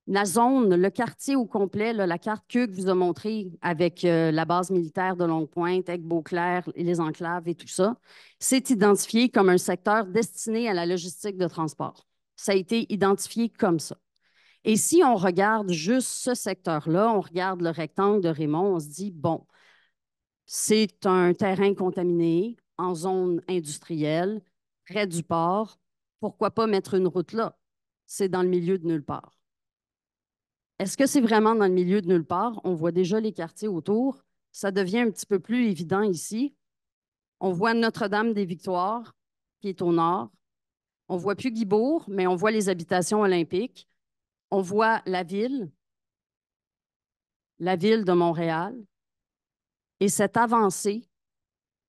La zone, le quartier au complet, là, la carte que vous a montrée avec la base militaire de Longue-Pointe, avec Beauclair, les enclaves et tout ça, c'est identifié comme un secteur destiné à la logistique de transport. Ça a été identifié comme ça. Et si on regarde juste ce secteur-là, on regarde le rectangle de Raymond, on se dit, bon, c'est un terrain contaminé en zone industrielle, près du port. Pourquoi pas mettre une route là? C'est dans le milieu de nulle part. Est-ce que c'est vraiment dans le milieu de nulle part? On voit déjà les quartiers autour. Ça devient un petit peu plus évident ici. On voit Notre-Dame-des-Victoires, qui est au nord. On ne voit plus Guibourg, mais on voit les habitations olympiques. On voit la ville de Montréal. Et cette avancée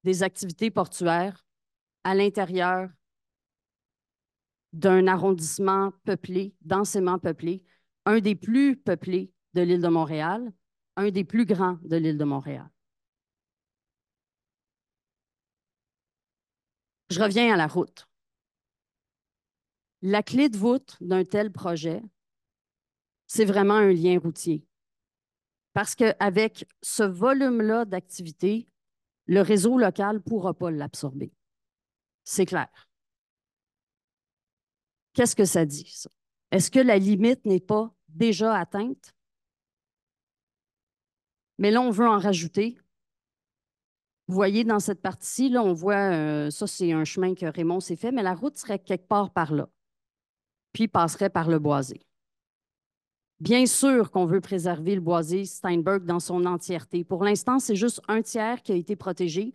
des activités portuaires à l'intérieur d'un arrondissement peuplé, densément peuplé, un des plus peuplés de l'île de Montréal, un des plus grands de l'île de Montréal. Je reviens à la route. La clé de voûte d'un tel projet, c'est vraiment un lien routier. Parce qu'avec ce volume-là d'activité, le réseau local ne pourra pas l'absorber. C'est clair. Qu'est-ce que ça dit, ça? Est-ce que la limite n'est pas déjà atteinte? Mais là, on veut en rajouter. Vous voyez, dans cette partie-ci, là, on voit, ça, c'est un chemin que Raymond s'est fait, mais la route serait quelque part par là, puis passerait par le boisé. Bien sûr qu'on veut préserver le boisé Steinberg dans son entièreté. Pour l'instant, c'est juste un tiers qui a été protégé.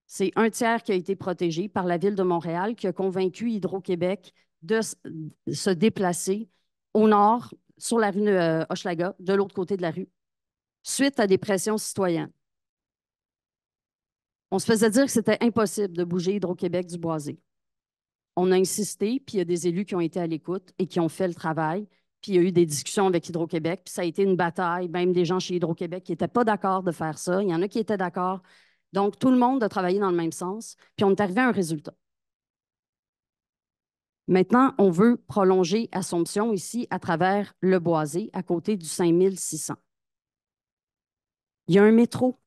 C'est un tiers qui a été protégé par la Ville de Montréal qui a convaincu Hydro-Québec de se déplacer au nord, sur la rue Hochelaga, de l'autre côté de la rue, suite à des pressions citoyennes. On se faisait dire que c'était impossible de bouger Hydro-Québec du boisé. On a insisté, puis il y a des élus qui ont été à l'écoute et qui ont fait le travail. Puis il y a eu des discussions avec Hydro-Québec, puis ça a été une bataille, même des gens chez Hydro-Québec qui n'étaient pas d'accord de faire ça. Il y en a qui étaient d'accord. Donc, tout le monde a travaillé dans le même sens, puis on est arrivé à un résultat. Maintenant, on veut prolonger Assomption ici à travers le boisé, à côté du 5600. Il y a un métro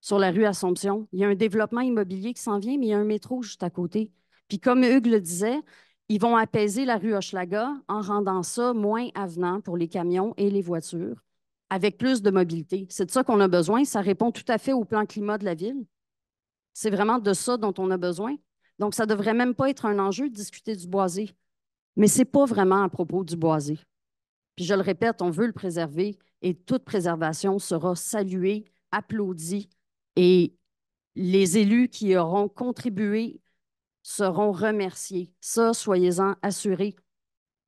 sur la rue Assomption. Il y a un développement immobilier qui s'en vient, mais il y a un métro juste à côté. Puis comme Hugues le disait, ils vont apaiser la rue Hochelaga en rendant ça moins avenant pour les camions et les voitures, avec plus de mobilité. C'est de ça qu'on a besoin. Ça répond tout à fait au plan climat de la ville. C'est vraiment de ça dont on a besoin. Donc, ça ne devrait même pas être un enjeu de discuter du boisé. Mais ce n'est pas vraiment à propos du boisé. Puis je le répète, on veut le préserver et toute préservation sera saluée, applaudie et les élus qui auront contribué seront remerciés. Ça, soyez-en assurés.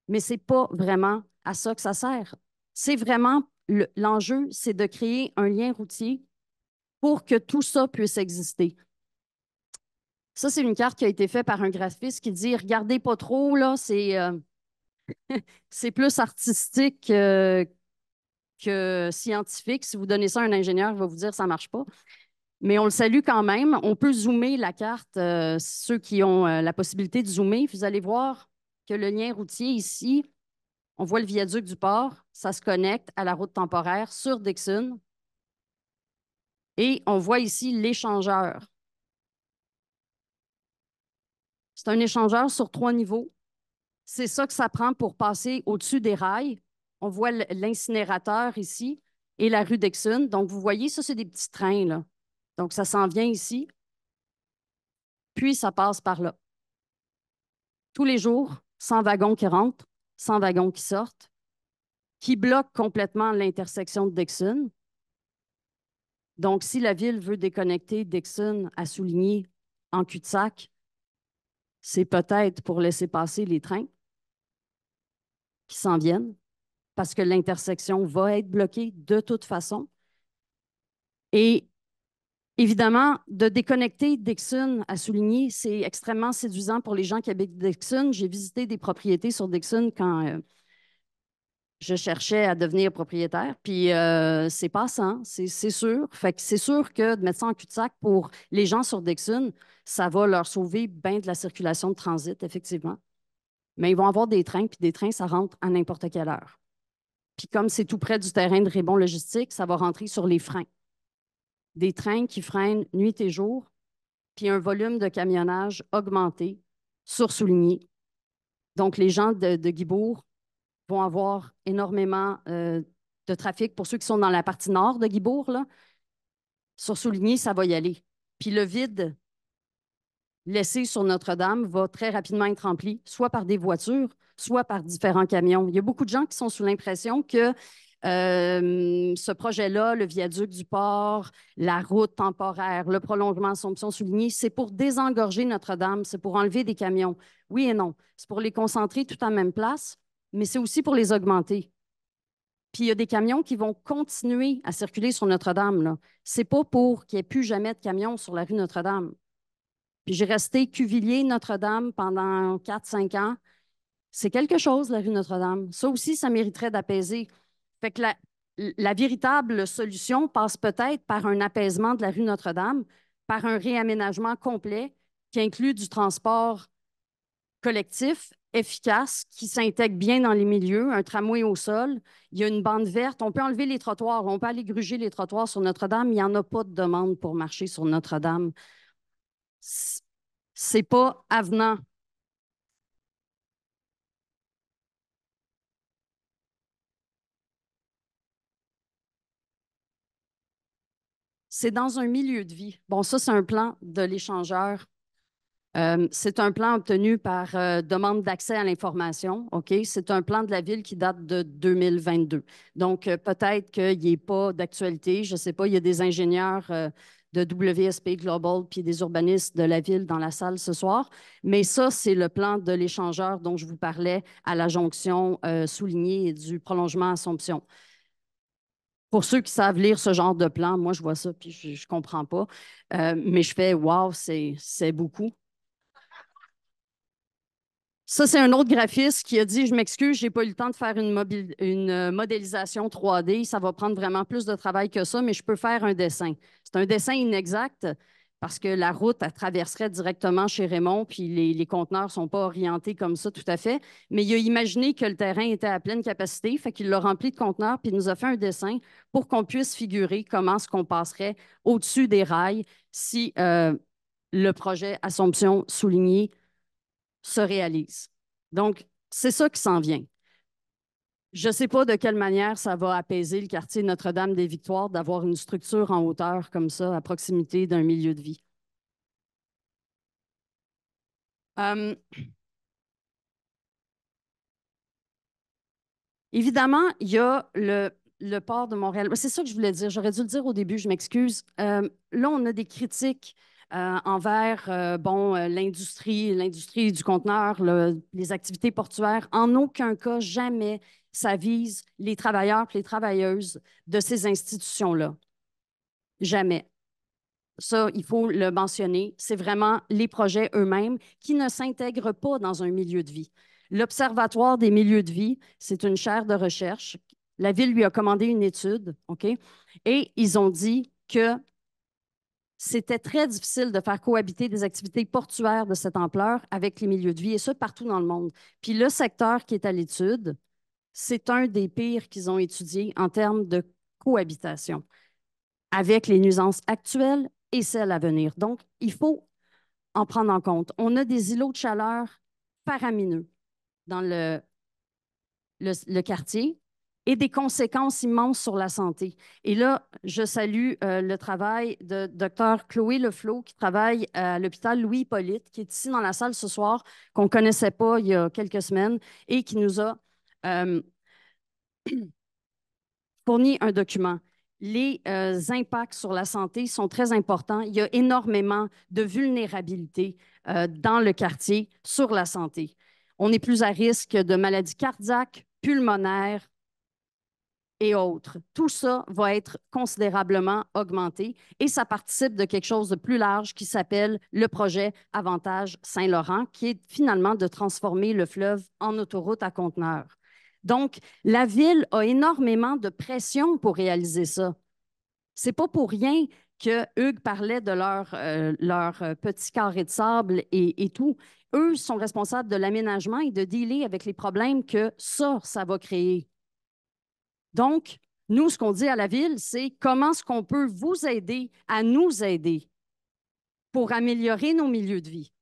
Mais ce n'est pas vraiment à ça que ça sert. C'est vraiment l'enjeu, c'est de créer un lien routier pour que tout ça puisse exister. Ça, c'est une carte qui a été faite par un graphiste qui dit, regardez pas trop, là, c'est plus artistique que scientifique. Si vous donnez ça à un ingénieur, il va vous dire que ça ne marche pas. Mais on le salue quand même. On peut zoomer la carte, ceux qui ont la possibilité de zoomer. Vous allez voir que le lien routier ici, on voit le viaduc du port, ça se connecte à la route temporaire sur Dixon. Et on voit ici l'échangeur. C'est un échangeur sur 3 niveaux. C'est ça que ça prend pour passer au-dessus des rails. On voit l'incinérateur ici et la rue Dixon. Donc, vous voyez, ça, c'est des petits trains, là. Donc, ça s'en vient ici, puis ça passe par là. Tous les jours, 100 wagons qui rentrent, 100 wagons qui sortent, qui bloquent complètement l'intersection de Dixon. Donc, si la ville veut déconnecter Dixon à Souligny en cul-de-sac, c'est peut-être pour laisser passer les trains qui s'en viennent, parce que l'intersection va être bloquée de toute façon. Et évidemment, de déconnecter Dixon à Souligny, c'est extrêmement séduisant pour les gens qui habitent Dixon. J'ai visité des propriétés sur Dixon quand je cherchais à devenir propriétaire, puis c'est passant, c'est sûr. Fait que c'est sûr que de mettre ça en cul-de-sac pour les gens sur Dixon, ça va leur sauver bien de la circulation de transit, effectivement. Mais ils vont avoir des trains, puis des trains, ça rentre à n'importe quelle heure. Puis comme c'est tout près du terrain de Rébon Logistique, ça va rentrer sur les freins. Des trains qui freinent nuit et jour, puis un volume de camionnage augmenté, sursouligné. Donc, les gens de Guibourg vont avoir énormément de trafic. Pour ceux qui sont dans la partie nord de Guibourg, là, sursouligné, ça va y aller. Puis le vide laissé sur Notre-Dame va très rapidement être rempli, soit par des voitures, soit par différents camions. Il y a beaucoup de gens qui sont sous l'impression que ce projet-là, le viaduc du port, la route temporaire, le prolongement Assomption-Souligny, c'est pour désengorger Notre-Dame, c'est pour enlever des camions. Oui et non. C'est pour les concentrer tout en même place, mais c'est aussi pour les augmenter. Puis il y a des camions qui vont continuer à circuler sur Notre-Dame. Ce n'est pas pour qu'il n'y ait plus jamais de camions sur la rue Notre-Dame. Puis j'ai resté Cuvillier, Notre-Dame pendant 4-5 ans. C'est quelque chose, la rue Notre-Dame. Ça aussi, ça mériterait d'apaiser. Fait que la véritable solution passe peut-être par un apaisement de la rue Notre-Dame, par un réaménagement complet qui inclut du transport collectif, efficace, qui s'intègre bien dans les milieux, un tramway au sol. Il y a une bande verte. On peut enlever les trottoirs. On peut aller gruger les trottoirs sur Notre-Dame. Il n'y en a pas de demande pour marcher sur Notre-Dame. C'est pas avenant. C'est dans un milieu de vie. Bon, ça, c'est un plan de l'échangeur. C'est un plan obtenu par demande d'accès à l'information. OK? C'est un plan de la ville qui date de 2022. Donc, peut-être qu'il n'est pas d'actualité. Je ne sais pas, il y a des ingénieurs de WSP Global puis des urbanistes de la ville dans la salle ce soir. Mais ça, c'est le plan de l'échangeur dont je vous parlais à la jonction Souligné et du prolongement Assomption. Pour ceux qui savent lire ce genre de plan, moi, je vois ça puis je ne comprends pas. Mais je fais, wow, c'est beaucoup. Ça, c'est un autre graphiste qui a dit, je m'excuse, je n'ai pas eu le temps de faire une modélisation 3D. Ça va prendre vraiment plus de travail que ça, mais je peux faire un dessin. C'est un dessin inexact parce que la route, elle traverserait directement chez Raymond, puis les conteneurs ne sont pas orientés comme ça tout à fait. Mais il a imaginé que le terrain était à pleine capacité, fait qu'il l'a rempli de conteneurs, puis il nous a fait un dessin pour qu'on puisse figurer comment est-ce qu'on passerait au-dessus des rails si le projet Assomption Souligné se réalise. Donc, c'est ça qui s'en vient. Je ne sais pas de quelle manière ça va apaiser le quartier Notre-Dame-des-Victoires d'avoir une structure en hauteur comme ça, à proximité d'un milieu de vie. Évidemment, il y a le port de Montréal. C'est ça que je voulais dire. J'aurais dû le dire au début, je m'excuse. Là, on a des critiques envers l'industrie du conteneur, les activités portuaires. En aucun cas, jamais, ça vise les travailleurs et les travailleuses de ces institutions-là. Jamais. ça, il faut le mentionner, c'est vraiment les projets eux-mêmes qui ne s'intègrent pas dans un milieu de vie. L'Observatoire des milieux de vie, c'est une chaire de recherche. La Ville lui a commandé une étude, OK? Et ils ont dit que c'était très difficile de faire cohabiter des activités portuaires de cette ampleur avec les milieux de vie, et ça partout dans le monde. Puis le secteur qui est à l'étude, c'est un des pires qu'ils ont étudiés en termes de cohabitation avec les nuisances actuelles et celles à venir. Donc, il faut en prendre en compte. On a des îlots de chaleur faramineux dans le quartier et des conséquences immenses sur la santé. Et là, je salue le travail de Dr. Chloé Leflot, qui travaille à l'hôpital Louis-Hippolyte, qui est ici dans la salle ce soir, qu'on ne connaissait pas il y a quelques semaines, et qui nous a fourni un document. Les impacts sur la santé sont très importants. Il y a énormément de vulnérabilité dans le quartier sur la santé. On est plus à risque de maladies cardiaques, pulmonaires et autres. Tout ça va être considérablement augmenté et ça participe de quelque chose de plus large qui s'appelle le projet Avantage Saint-Laurent, qui est finalement de transformer le fleuve en autoroute à conteneurs. Donc, la ville a énormément de pression pour réaliser ça. C'est pas pour rien que Hugues parlait de leur petit carré de sable et tout. Eux sont responsables de l'aménagement et de dealer avec les problèmes que ça va créer. Donc, nous, ce qu'on dit à la ville, c'est comment est-ce qu'on peut vous aider à nous aider pour améliorer nos milieux de vie.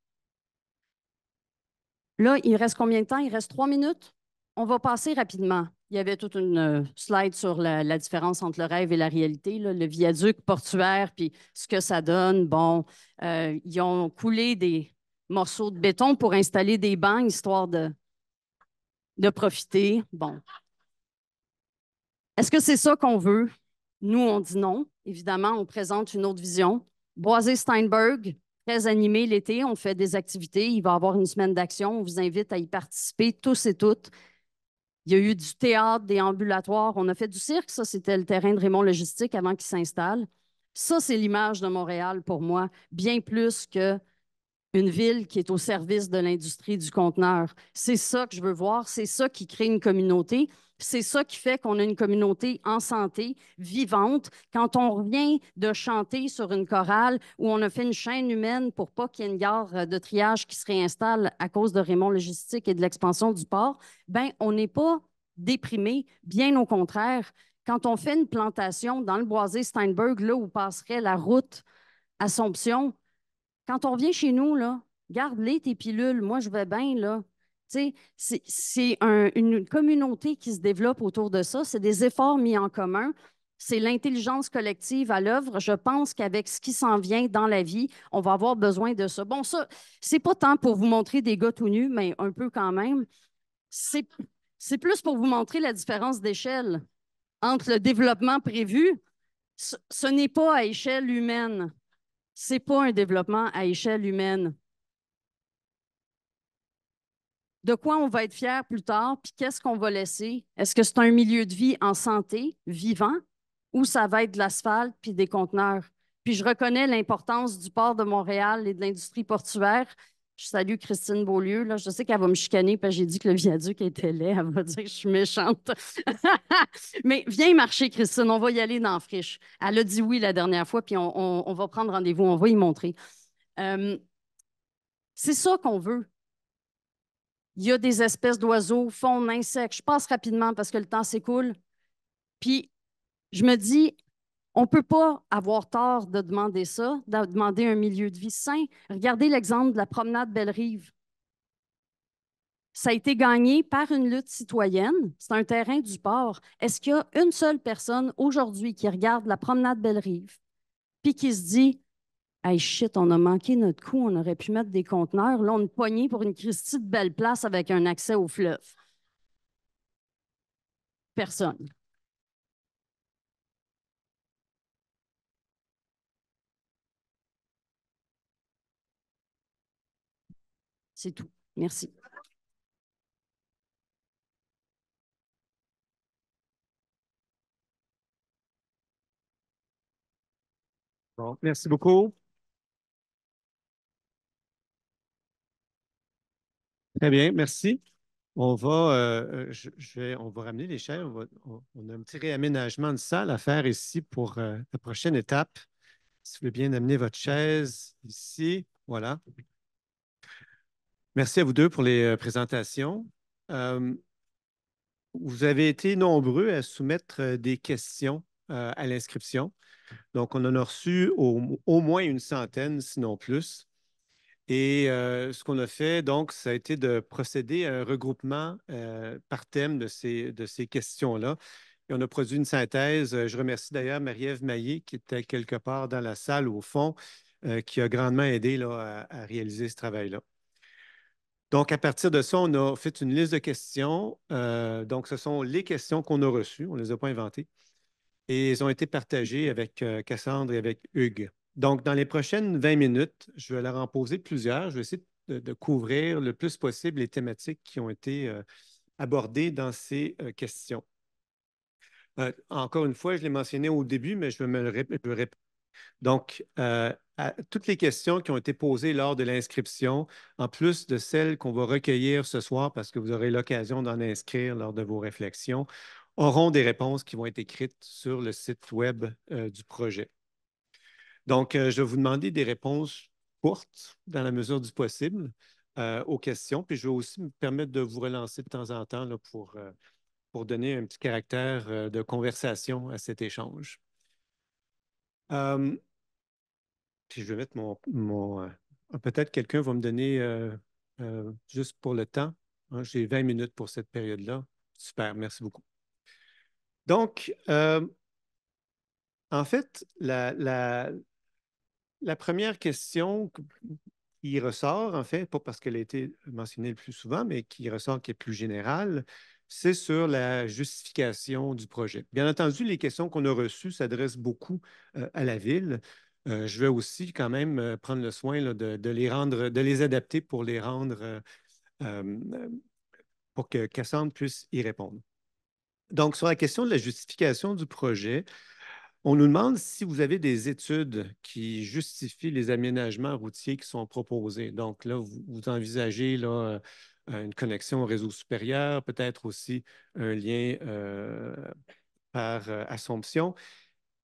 Là, il reste combien de temps? Il reste 3 minutes. On va passer rapidement. Il y avait toute une slide sur la différence entre le rêve et la réalité, là, le viaduc portuaire, puis ce que ça donne. Bon, ils ont coulé des morceaux de béton pour installer des bancs, histoire de profiter. Bon. Est-ce que c'est ça qu'on veut? Nous, on dit non. Évidemment, on présente une autre vision. Boisé Steinberg, très animé l'été, on fait des activités. Il va y avoir une semaine d'action. On vous invite à y participer, tous et toutes. Il y a eu du théâtre, des ambulatoires. On a fait du cirque. Ça, c'était le terrain de Raymond Logistique avant qu'il s'installe. Ça, c'est l'image de Montréal pour moi, bien plus que une ville qui est au service de l'industrie du conteneur. C'est ça que je veux voir, c'est ça qui crée une communauté, c'est ça qui fait qu'on a une communauté en santé, vivante. Quand on revient de chanter sur une chorale où on a fait une chaîne humaine pour pas qu'il y ait une gare de triage qui se réinstalle à cause de Raymond Logistique et de l'expansion du port, ben on n'est pas déprimé, bien au contraire. Quand on fait une plantation dans le boisé Steinberg, là où passerait la route Assomption, quand on revient chez nous, là, garde-les tes pilules. Moi, je vais bien, là. Tu sais, c'est une communauté qui se développe autour de ça. C'est des efforts mis en commun. C'est l'intelligence collective à l'œuvre. Je pense qu'avec ce qui s'en vient dans la vie, on va avoir besoin de ça. Bon, ça, c'est pas tant pour vous montrer des gars tout nus, mais un peu quand même. C'est, c'est plus pour vous montrer la différence d'échelle entre le développement prévu. Ce n'est pas à échelle humaine. C'est pas un développement à échelle humaine. De quoi on va être fier plus tard, puis qu'est-ce qu'on va laisser? Est-ce que c'est un milieu de vie en santé, vivant, ou ça va être de l'asphalte puis des conteneurs? Puis je reconnais l'importance du port de Montréal et de l'industrie portuaire. Je salue Christine Beaulieu. Là. Je sais qu'elle va me chicaner parce que j'ai dit que le viaduc était laid. Elle va dire que je suis méchante. Mais viens marcher, Christine. On va y aller dans la friche. Elle a dit oui la dernière fois, puis on va prendre rendez-vous. On va y montrer. C'est ça qu'on veut. Il y a des espèces d'oiseaux, faune, insectes. Je passe rapidement parce que le temps s'écoule. Puis, je me dis, on ne peut pas avoir tort de demander ça, de demander un milieu de vie sain. Regardez l'exemple de la promenade Belle-Rive. Ça a été gagné par une lutte citoyenne. C'est un terrain du port. Est-ce qu'il y a une seule personne aujourd'hui qui regarde la promenade Belle-Rive puis qui se dit, hey shit, on a manqué notre coup, on aurait pu mettre des conteneurs. Là, on est poigné pour une Christie de belle place avec un accès au fleuve. Personne. C'est tout. Merci. Bon, Bon, merci beaucoup. Très bien, merci. On va ramener les chaises. On a un petit réaménagement de salle à faire ici pour la prochaine étape. Si vous voulez bien amener votre chaise ici, voilà. Merci à vous deux pour les présentations. Euh, Vous avez été nombreux à soumettre des questions à l'inscription. Donc, on en a reçu au moins une centaine, sinon plus. Et ce qu'on a fait, donc, ça a été de procéder à un regroupement par thème de ces questions-là. Et on a produit une synthèse. Je remercie d'ailleurs Marie-Ève Maillé, qui était quelque part dans la salle au fond, qui a grandement aidé là, à réaliser ce travail-là. Donc, à partir de ça, on a fait une liste de questions. Donc, ce sont les questions qu'on a reçues. On ne les a pas inventées. Et elles ont été partagées avec Cassandre et avec Hugues. Donc, dans les prochaines 20 minutes, je vais leur en poser plusieurs. Je vais essayer de couvrir le plus possible les thématiques qui ont été abordées dans ces questions. Encore une fois, je l'ai mentionné au début, mais je vais me le répéter. Donc, toutes les questions qui ont été posées lors de l'inscription, en plus de celles qu'on va recueillir ce soir, parce que vous aurez l'occasion d'en inscrire lors de vos réflexions, auront des réponses qui vont être écrites sur le site web du projet. Donc, je vais vous demander des réponses courtes dans la mesure du possible aux questions, puis je vais aussi me permettre de vous relancer de temps en temps là, pour donner un petit caractère de conversation à cet échange. Puis je vais mettre peut-être quelqu'un va me donner, juste pour le temps, hein, j'ai 20 minutes pour cette période-là. Super, merci beaucoup. Donc, en fait, la première question qui ressort, en fait, pas parce qu'elle a été mentionnée le plus souvent, mais qui ressort, qui est plus générale, c'est sur la justification du projet. Bien entendu, les questions qu'on a reçues s'adressent beaucoup à la ville. Je vais aussi quand même prendre le soin là, de les rendre, de les adapter pour les rendre, euh, pour que Cassandre puisse y répondre. Donc, sur la question de la justification du projet, on nous demande si vous avez des études qui justifient les aménagements routiers qui sont proposés. Donc là, vous envisagez là, une connexion au réseau supérieur, peut-être aussi un lien par Assomption.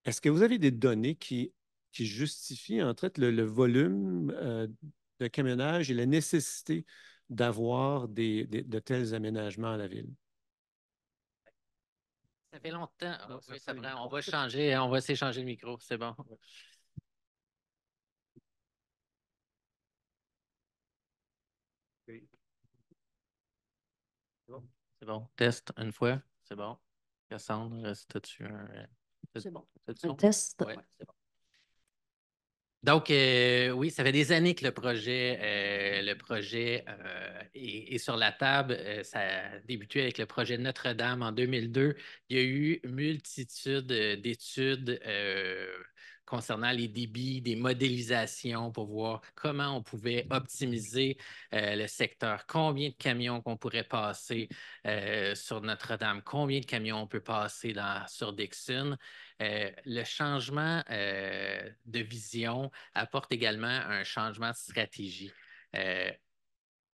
Est-ce que vous avez des données qui justifient en fait le volume de camionnage et la nécessité d'avoir de tels aménagements à la ville? Ça fait longtemps. Oui, on va changer, on va s'échanger le micro, c'est bon. Oui. C'est bon. Test une fois, c'est bon. Cassandre, as-tu un. C'est bon. C'est Un test. ouais, c'est bon. Donc, oui, ça fait des années que le projet est sur la table. Ça a débuté avec le projet Notre-Dame en 2002. Il y a eu multitude d'études concernant les débits, des modélisations pour voir comment on pouvait optimiser le secteur, combien de camions qu'on pourrait passer sur Notre-Dame, combien de camions on peut passer sur Dixon. Le changement de vision apporte également un changement de stratégie.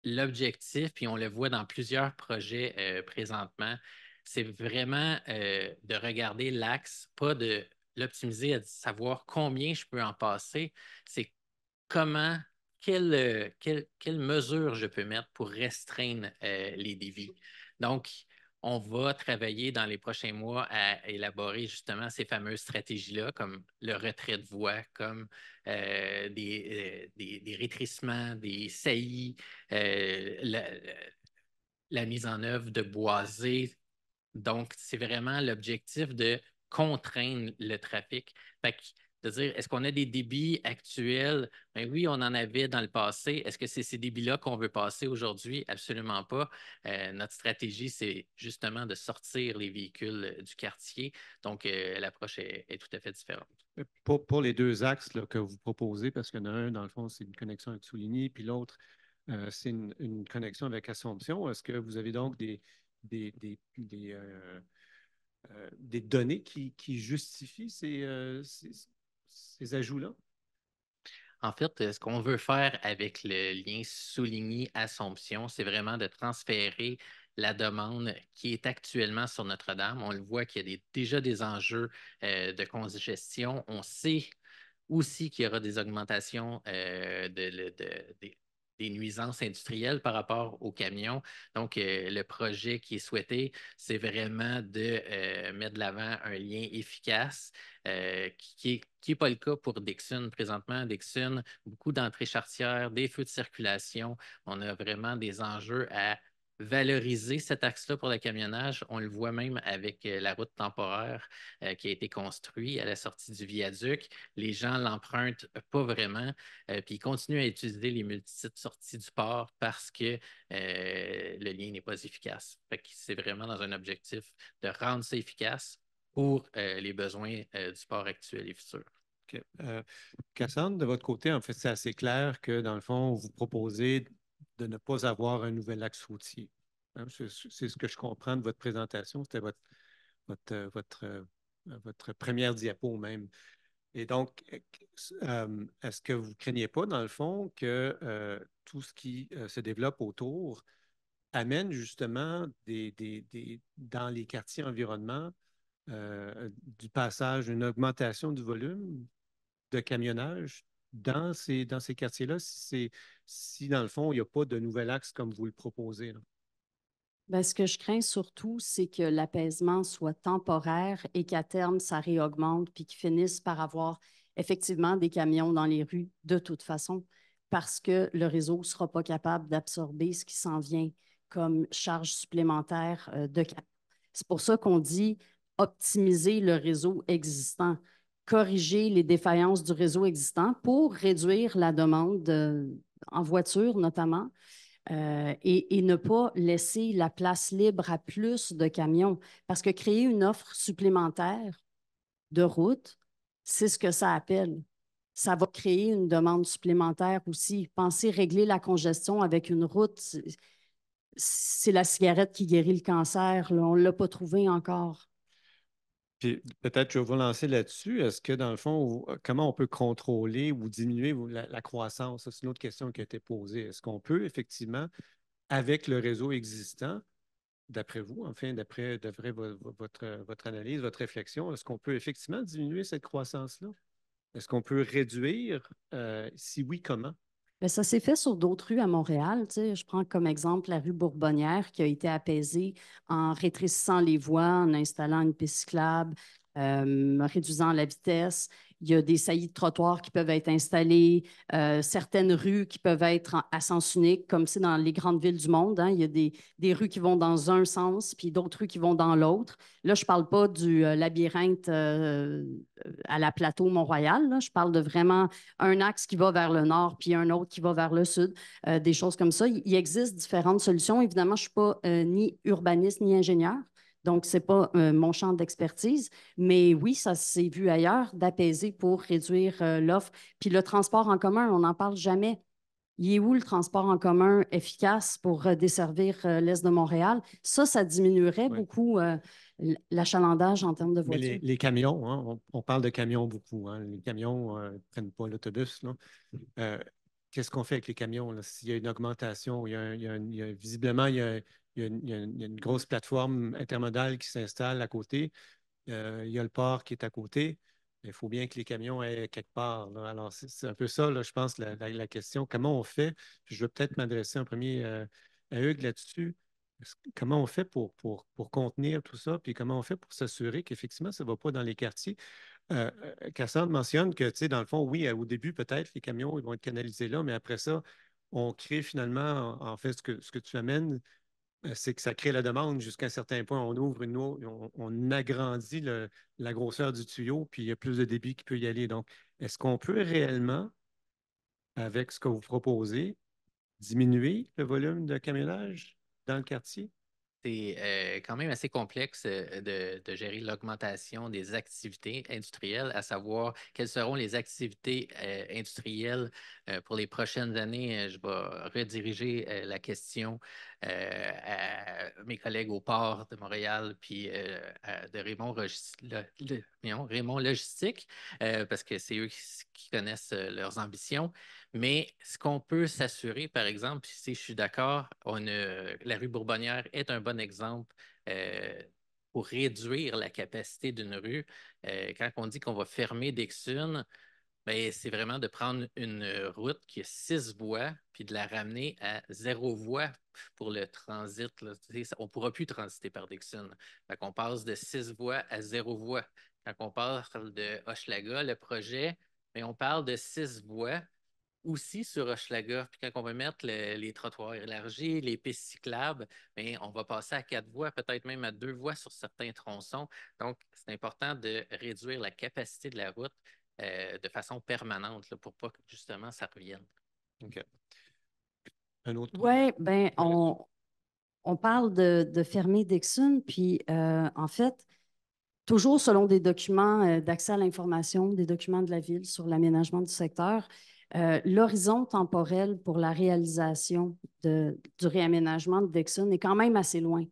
L'objectif, puis on le voit dans plusieurs projets présentement, c'est vraiment de regarder l'axe, pas de l'optimiser, à savoir combien je peux en passer, c'est comment, quelle mesure je peux mettre pour restreindre les dévis. Donc, on va travailler dans les prochains mois à élaborer justement ces fameuses stratégies-là, comme le retrait de voies, comme des rétrécissements, des saillies, la mise en œuvre de boisés. Donc, c'est vraiment l'objectif de contraindre le trafic. Fait que, de dire, est-ce qu'on a des débits actuels? Ben oui, on en avait dans le passé. Est-ce que c'est ces débits-là qu'on veut passer aujourd'hui? Absolument pas. Notre stratégie, c'est justement de sortir les véhicules du quartier. Donc, l'approche est tout à fait différente. Pour les deux axes là, que vous proposez, parce qu'il y en a un, dans le fond, c'est une connexion avec Souligny, puis l'autre, c'est une connexion avec Assomption. Est-ce que vous avez donc des, des données qui justifient ces ajouts-là? En fait, ce qu'on veut faire avec le lien Souligny-Assomption, c'est vraiment de transférer la demande qui est actuellement sur Notre-Dame. On le voit qu'il y a déjà des enjeux de congestion. On sait aussi qu'il y aura des augmentations des nuisances industrielles par rapport aux camions. Donc, le projet qui est souhaité, c'est vraiment de mettre de l'avant un lien efficace qui n'est pas le cas pour Dixon. Présentement, Dixon, beaucoup d'entrées charretières, des feux de circulation. On a vraiment des enjeux à valoriser cet axe-là pour le camionnage. On le voit même avec la route temporaire qui a été construite à la sortie du viaduc. Les gens l'empruntent pas vraiment, puis ils continuent à utiliser les multiples sorties du port parce que le lien n'est pas efficace. Fait que c'est vraiment dans un objectif de rendre ça efficace pour les besoins du port actuel et futur. OK. Cassandre, de votre côté, en fait, c'est assez clair que, dans le fond, vous proposez de ne pas avoir un nouvel axe routier. Hein, c'est ce que je comprends de votre présentation. C'était votre première diapo même. Et donc, est-ce que vous ne craignez pas, dans le fond, que tout ce qui se développe autour amène justement dans les quartiers environnants du passage, une augmentation du volume de camionnage dans ces quartiers-là, si dans le fond, il n'y a pas de nouvel axe comme vous le proposez, là? Ben, ce que je crains surtout, c'est que l'apaisement soit temporaire et qu'à terme, ça réaugmente, puis qu'ils finissent par avoir effectivement des camions dans les rues de toute façon, parce que le réseau ne sera pas capable d'absorber ce qui s'en vient comme charge supplémentaire de camions. C'est pour ça qu'on dit optimiser le réseau existant, corriger les défaillances du réseau existant pour réduire la demande en voiture notamment et ne pas laisser la place libre à plus de camions. Parce que créer une offre supplémentaire de route, c'est ce que ça appelle. Ça va créer une demande supplémentaire aussi. Pensez régler la congestion avec une route, c'est la cigarette qui guérit le cancer. Là. On ne l'a pas trouvé encore. Puis peut-être je vais vous lancer là-dessus. Est-ce que dans le fond, comment on peut contrôler ou diminuer la croissance? Ça, c'est une autre question qui a été posée. Est-ce qu'on peut effectivement, avec le réseau existant, d'après vous, enfin, d'après votre analyse, votre réflexion, est-ce qu'on peut effectivement diminuer cette croissance-là? Est-ce qu'on peut réduire? Si oui, comment? Bien, ça s'est fait sur d'autres rues à Montréal. Tu sais. Je prends comme exemple la rue Bourbonnière qui a été apaisée en rétrécissant les voies, en installant une piste cyclable, réduisant la vitesse. Il y a des saillies de trottoirs qui peuvent être installées, certaines rues qui peuvent être à sens unique, comme c'est dans les grandes villes du monde. Hein. Il y a des rues qui vont dans un sens, puis d'autres rues qui vont dans l'autre. Là, je ne parle pas du labyrinthe à la plateau Mont-Royal. Là. Je parle de vraiment un axe qui va vers le nord, puis un autre qui va vers le sud, des choses comme ça. Il existe différentes solutions. Évidemment, je ne suis pas ni urbaniste ni ingénieur. Donc, ce n'est pas mon champ d'expertise. Mais oui, ça s'est vu ailleurs, d'apaiser pour réduire l'offre. Puis le transport en commun, on n'en parle jamais. Il est où le transport en commun efficace pour desservir l'Est de Montréal? Ça diminuerait Oui. beaucoup l'achalandage en termes de Mais voitures. les camions, hein, on parle de camions beaucoup. Hein. Les camions ne prennent pas l'autobus, là. Qu'est-ce qu'on fait avec les camions, là? S'il y a une augmentation, visiblement, il y a une grosse plateforme intermodale qui s'installe à côté. Il y a le port qui est à côté. Il faut bien que les camions aient quelque part, là. Alors, c'est un peu ça, là, je pense, la question. Comment on fait? Puis je vais peut-être m'adresser en premier à Hugues là-dessus. Comment on fait pour contenir tout ça? Puis comment on fait pour s'assurer qu'effectivement, ça ne va pas dans les quartiers? Cassandre mentionne que, tu sais, dans le fond, oui, au début, peut-être, les camions ils vont être canalisés là, mais après ça, on crée finalement, en fait, ce que tu amènes, c'est que ça crée la demande jusqu'à un certain point. On ouvre on agrandit la grosseur du tuyau, puis il y a plus de débit qui peut y aller. Donc, est-ce qu'on peut réellement, avec ce que vous proposez, diminuer le volume de camionnage dans le quartier? c'est quand même assez complexe de gérer l'augmentation des activités industrielles, à savoir quelles seront les activités industrielles pour les prochaines années. Je vais rediriger la question à mes collègues au port de Montréal puis de Raymond Logistique, parce que c'est eux qui connaissent leurs ambitions. Mais ce qu'on peut s'assurer, par exemple, si je suis d'accord, la rue Bourbonnière est un bon exemple pour réduire la capacité d'une rue. Quand on dit qu'on va fermer Dixon, ben, c'est vraiment de prendre une route qui a 6 voies puis de la ramener à 0 voie pour le transit, là. On ne pourra plus transiter par Dixon. Fait qu'on passe de 6 voies à 0 voie. Quand on parle de Hochelaga, le projet, ben, on parle de 6 voies aussi sur Hochelaga. Puis quand on va mettre les trottoirs élargis, les pistes cyclables, bien, on va passer à 4 voies, peut-être même à 2 voies sur certains tronçons. Donc, c'est important de réduire la capacité de la route de façon permanente là, pour pas que justement ça revienne. OK. Un autre point? Oui, bien, on parle de fermer Dixon, puis en fait, toujours selon des documents d'accès à l'information, des documents de la ville sur l'aménagement du secteur, l'horizon temporel pour la réalisation du réaménagement de Dixon est quand même assez loin.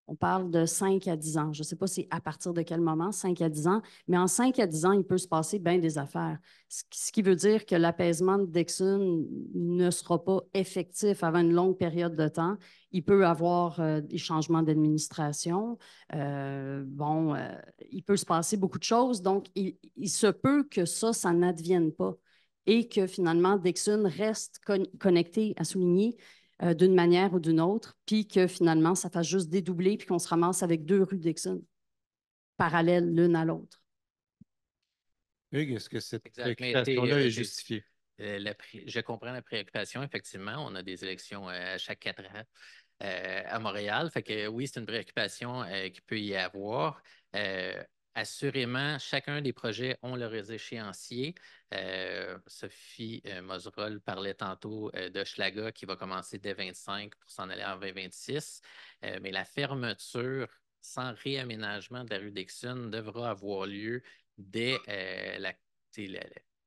On parle de 5 à 10 ans. Je ne sais pas c'est à partir de quel moment, 5 à 10 ans, mais en 5 à 10 ans, il peut se passer bien des affaires. Ce qui veut dire que l'apaisement de Dixon ne sera pas effectif avant une longue période de temps. Il peut y avoir des changements d'administration. Il peut se passer beaucoup de choses. Donc, il se peut que ça n'advienne pas et que finalement, Dixon reste connecté, à souligner, d'une manière ou d'une autre, puis que finalement, ça fasse juste dédoubler, puis qu'on se ramasse avec 2 rues Dixon, parallèles l'une à l'autre. Hugues, est-ce que cette Exact. Mais préoccupation-là est justifiée? je comprends la préoccupation, effectivement. On a des élections à chaque 4 ans à Montréal. Fait que oui, c'est une préoccupation qu'il peut y avoir. Assurément, chacun des projets ont leurs échéanciers. Sophie Moserol parlait tantôt d'Hochelaga qui va commencer dès 25 pour s'en aller en 2026. Mais la fermeture sans réaménagement de la rue Dixon devra avoir lieu dès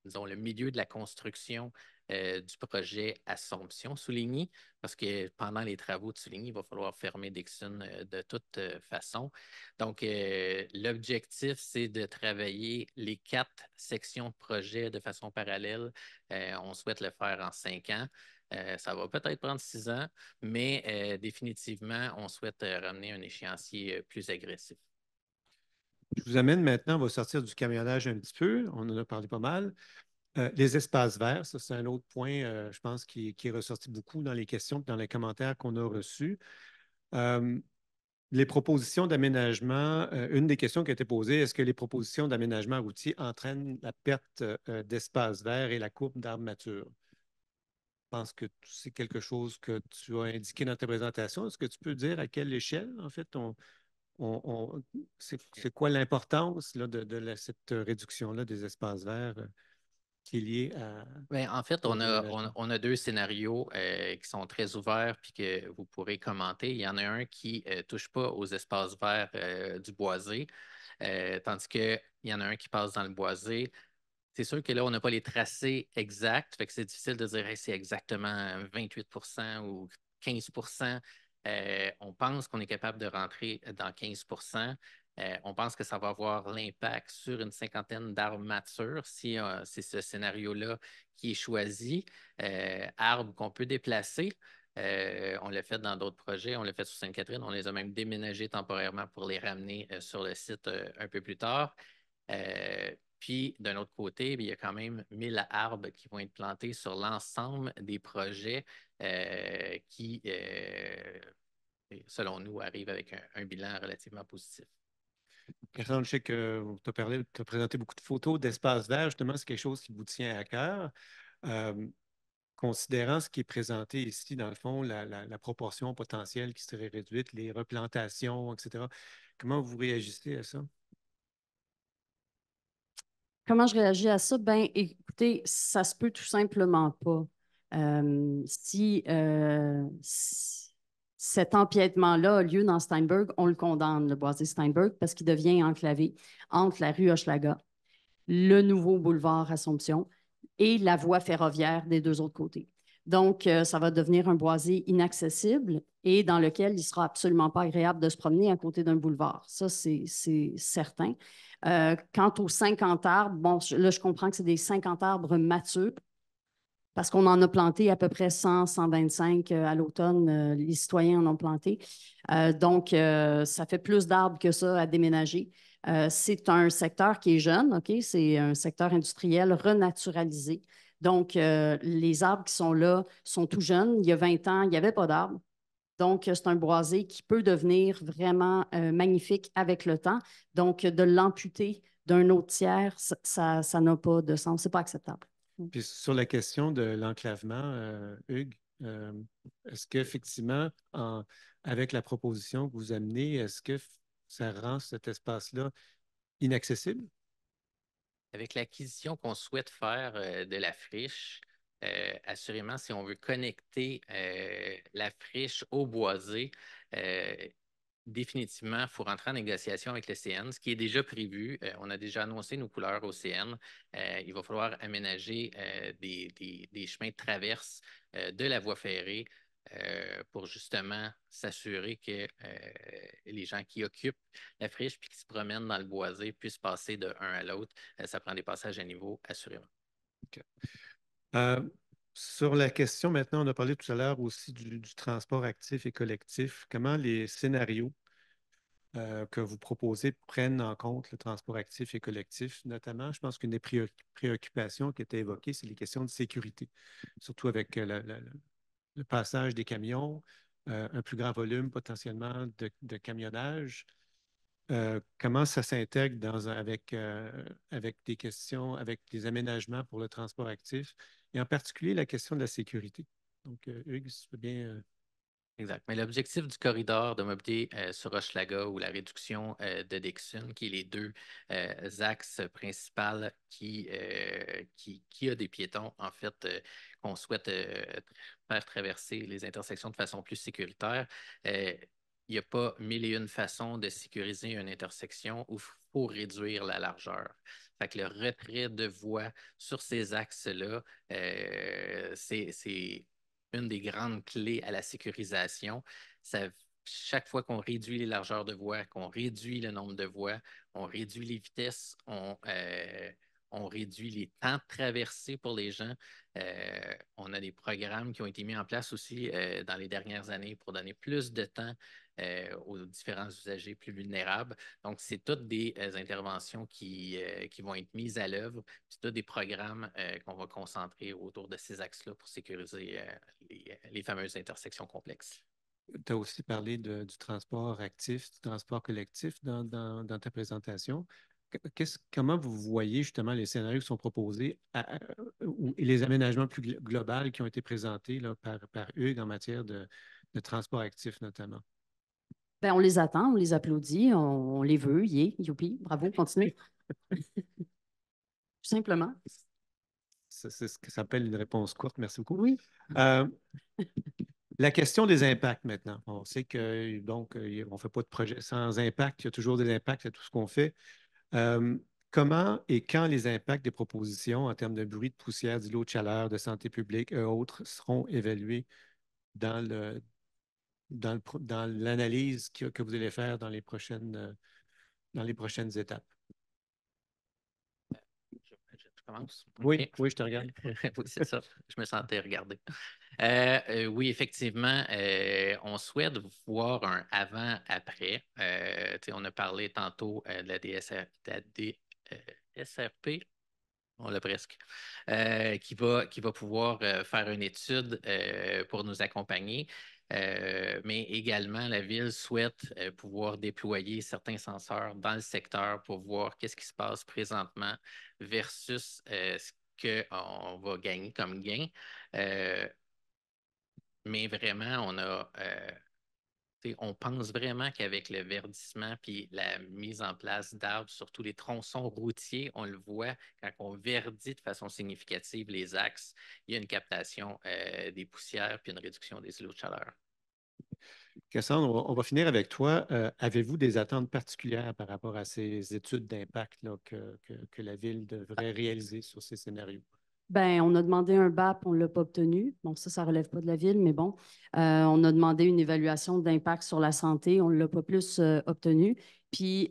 disons, le milieu de la construction du projet Assomption Souligny, parce que pendant les travaux de Souligny, il va falloir fermer Dixon de toute façon. Donc, l'objectif, c'est de travailler les 4 sections de projet de façon parallèle. On souhaite le faire en 5 ans. Ça va peut-être prendre 6 ans, mais définitivement, on souhaite ramener un échéancier plus agressif. Je vous amène maintenant, on va sortir du camionnage un petit peu, on en a parlé pas mal. Les espaces verts, ça c'est un autre point, je pense, qui est ressorti beaucoup dans les questions et dans les commentaires qu'on a reçus. Les propositions d'aménagement, une des questions qui a été posée, est-ce que les propositions d'aménagement routier entraînent la perte d'espaces verts et la coupe d'arbres matures? Je pense que c'est quelque chose que tu as indiqué dans ta présentation. Est-ce que tu peux dire à quelle échelle, en fait, c'est quoi l'importance là, de cette réduction-là des espaces verts qui est liée Bien, en fait, au on a, réaménagement? on a 2 scénarios qui sont très ouverts puis que vous pourrez commenter. Il y en a un qui ne touche pas aux espaces verts du boisé, tandis qu'il y en a un qui passe dans le boisé. C'est sûr que là, on n'a pas les tracés exacts, fait que c'est difficile de dire hey, c'est exactement 28 ou 15. On pense qu'on est capable de rentrer dans 15. On pense que ça va avoir l'impact sur une cinquantaine d'arbres matures si c'est ce scénario-là qui est choisi. Arbres qu'on peut déplacer. On l'a fait dans d'autres projets, on l'a fait sur Sainte-Catherine, on les a même déménagés temporairement pour les ramener sur le site un peu plus tard. Puis, d'un autre côté, il y a quand même 1000 arbres qui vont être plantés sur l'ensemble des projets qui, selon nous, arrivent avec un bilan relativement positif. Cassandre, je sais que tu as présenté beaucoup de photos d'espaces verts. Justement, c'est quelque chose qui vous tient à cœur. Euh, Considérant ce qui est présenté ici, dans le fond, la proportion potentielle qui serait réduite, les replantations, etc., comment vous réagissez à ça? Comment je réagis à ça? Ben, écoutez, ça se peut tout simplement pas. Si cet empiètement-là a lieu dans Steinberg, on le condamne, le boisé Steinberg, parce qu'il devient enclavé entre la rue Hochelaga, le nouveau boulevard Assomption et la voie ferroviaire des deux autres côtés. Donc, ça va devenir un boisé inaccessible et dans lequel il ne sera absolument pas agréable de se promener à côté d'un boulevard. Ça, c'est certain. Quant aux 50 arbres, bon, là, je comprends que c'est des 50 arbres matures parce qu'on en a planté à peu près 100, 125 à l'automne. Les citoyens en ont planté. Donc, ça fait plus d'arbres que ça à déménager. C'est un secteur qui est jeune, OK? C'est un secteur industriel renaturalisé. Donc, les arbres qui sont là sont tout jeunes. Il y a 20 ans, il n'y avait pas d'arbres. Donc, c'est un boisé qui peut devenir vraiment magnifique avec le temps. Donc, de l'amputer d'un autre tiers, ça n'a pas de sens. Ce n'est pas acceptable. Puis sur la question de l'enclavement, Hugues, est-ce qu'effectivement, avec la proposition que vous amenez, est-ce que ça rend cet espace-là inaccessible? Avec l'acquisition qu'on souhaite faire de la friche, assurément, si on veut connecter la friche au boisé, définitivement, il faut rentrer en négociation avec le CN, ce qui est déjà prévu. On a déjà annoncé nos couleurs au CN. Il va falloir aménager des chemins de traverse de la voie ferrée pour justement s'assurer que les gens qui occupent la friche puis qui se promènent dans le boisé puissent passer de un à l'autre. Ça prend des passages à niveau, assurément. OK. Sur la question, maintenant, on a parlé tout à l'heure aussi du transport actif et collectif. Comment les scénarios que vous proposez prennent en compte le transport actif et collectif? Notamment, je pense qu'une des préoccupations qui était évoquée, c'est les questions de sécurité, surtout avec le passage des camions, un plus grand volume potentiellement de camionnage. Comment ça s'intègre avec des questions, avec des aménagements pour le transport actif et en particulier la question de la sécurité. Donc, Hugues, si tu peux bien. Exact. Mais l'objectif du corridor de mobilité sur Hochelaga ou la réduction de Dixon, qui est les deux axes principaux qui a des piétons, en fait, qu'on souhaite faire traverser les intersections de façon plus sécuritaire. Il n'y a pas mille et une façons de sécuriser une intersection où il faut réduire la largeur. Fait que le retrait de voies sur ces axes-là, c'est une des grandes clés à la sécurisation. Chaque fois qu'on réduit les largeurs de voies, qu'on réduit le nombre de voies, on réduit les vitesses, on réduit les temps de traversée pour les gens. On a des programmes qui ont été mis en place aussi dans les dernières années pour donner plus de temps aux différents usagers plus vulnérables. Donc, c'est toutes des interventions qui vont être mises à l'œuvre. C'est tous des programmes qu'on va concentrer autour de ces axes-là pour sécuriser les fameuses intersections complexes. Tu as aussi parlé du transport actif, du transport collectif dans ta présentation. Comment vous voyez justement les scénarios qui sont proposés et les aménagements plus globaux qui ont été présentés là, par Hugues en matière de transport actif notamment? Ben, on les attend, on les applaudit, on les veut, youpi, bravo, continuez. Tout simplement. C'est ce que s'appelle une réponse courte. Merci beaucoup. Oui. La question des impacts maintenant. On sait que donc on ne fait pas de projet sans impact. Il y a toujours des impacts à tout ce qu'on fait. Comment et quand les impacts des propositions en termes de bruit, de poussière, d'îlots de chaleur, de santé publique et autres seront évalués dans l'analyse que vous allez faire dans les prochaines étapes? Je commence? Oui, Okay. oui, je te regarde. Oui, c'est ça. Je me sentais regardé. Oui, effectivement, on souhaite voir un avant-après. On a parlé tantôt de la SRP, on l'a presque, qui va pouvoir faire une étude pour nous accompagner. Mais également, la Ville souhaite pouvoir déployer certains senseurs dans le secteur pour voir qu'est-ce qui se passe présentement versus ce qu'on va gagner comme gain. Mais vraiment, on pense vraiment qu'avec le verdissement puis la mise en place d'arbres sur tous les tronçons routiers, on le voit, quand on verdit de façon significative les axes, il y a une captation des poussières puis une réduction des îlots de chaleur. Cassandre, on va finir avec toi. Avez-vous des attentes particulières par rapport à ces études d'impact là, que la Ville devrait réaliser sur ces scénarios? Ben, on a demandé un BAP, on ne l'a pas obtenu. Bon, ça ne relève pas de la ville, mais bon. On a demandé une évaluation d'impact sur la santé, on ne l'a pas plus obtenu. Puis,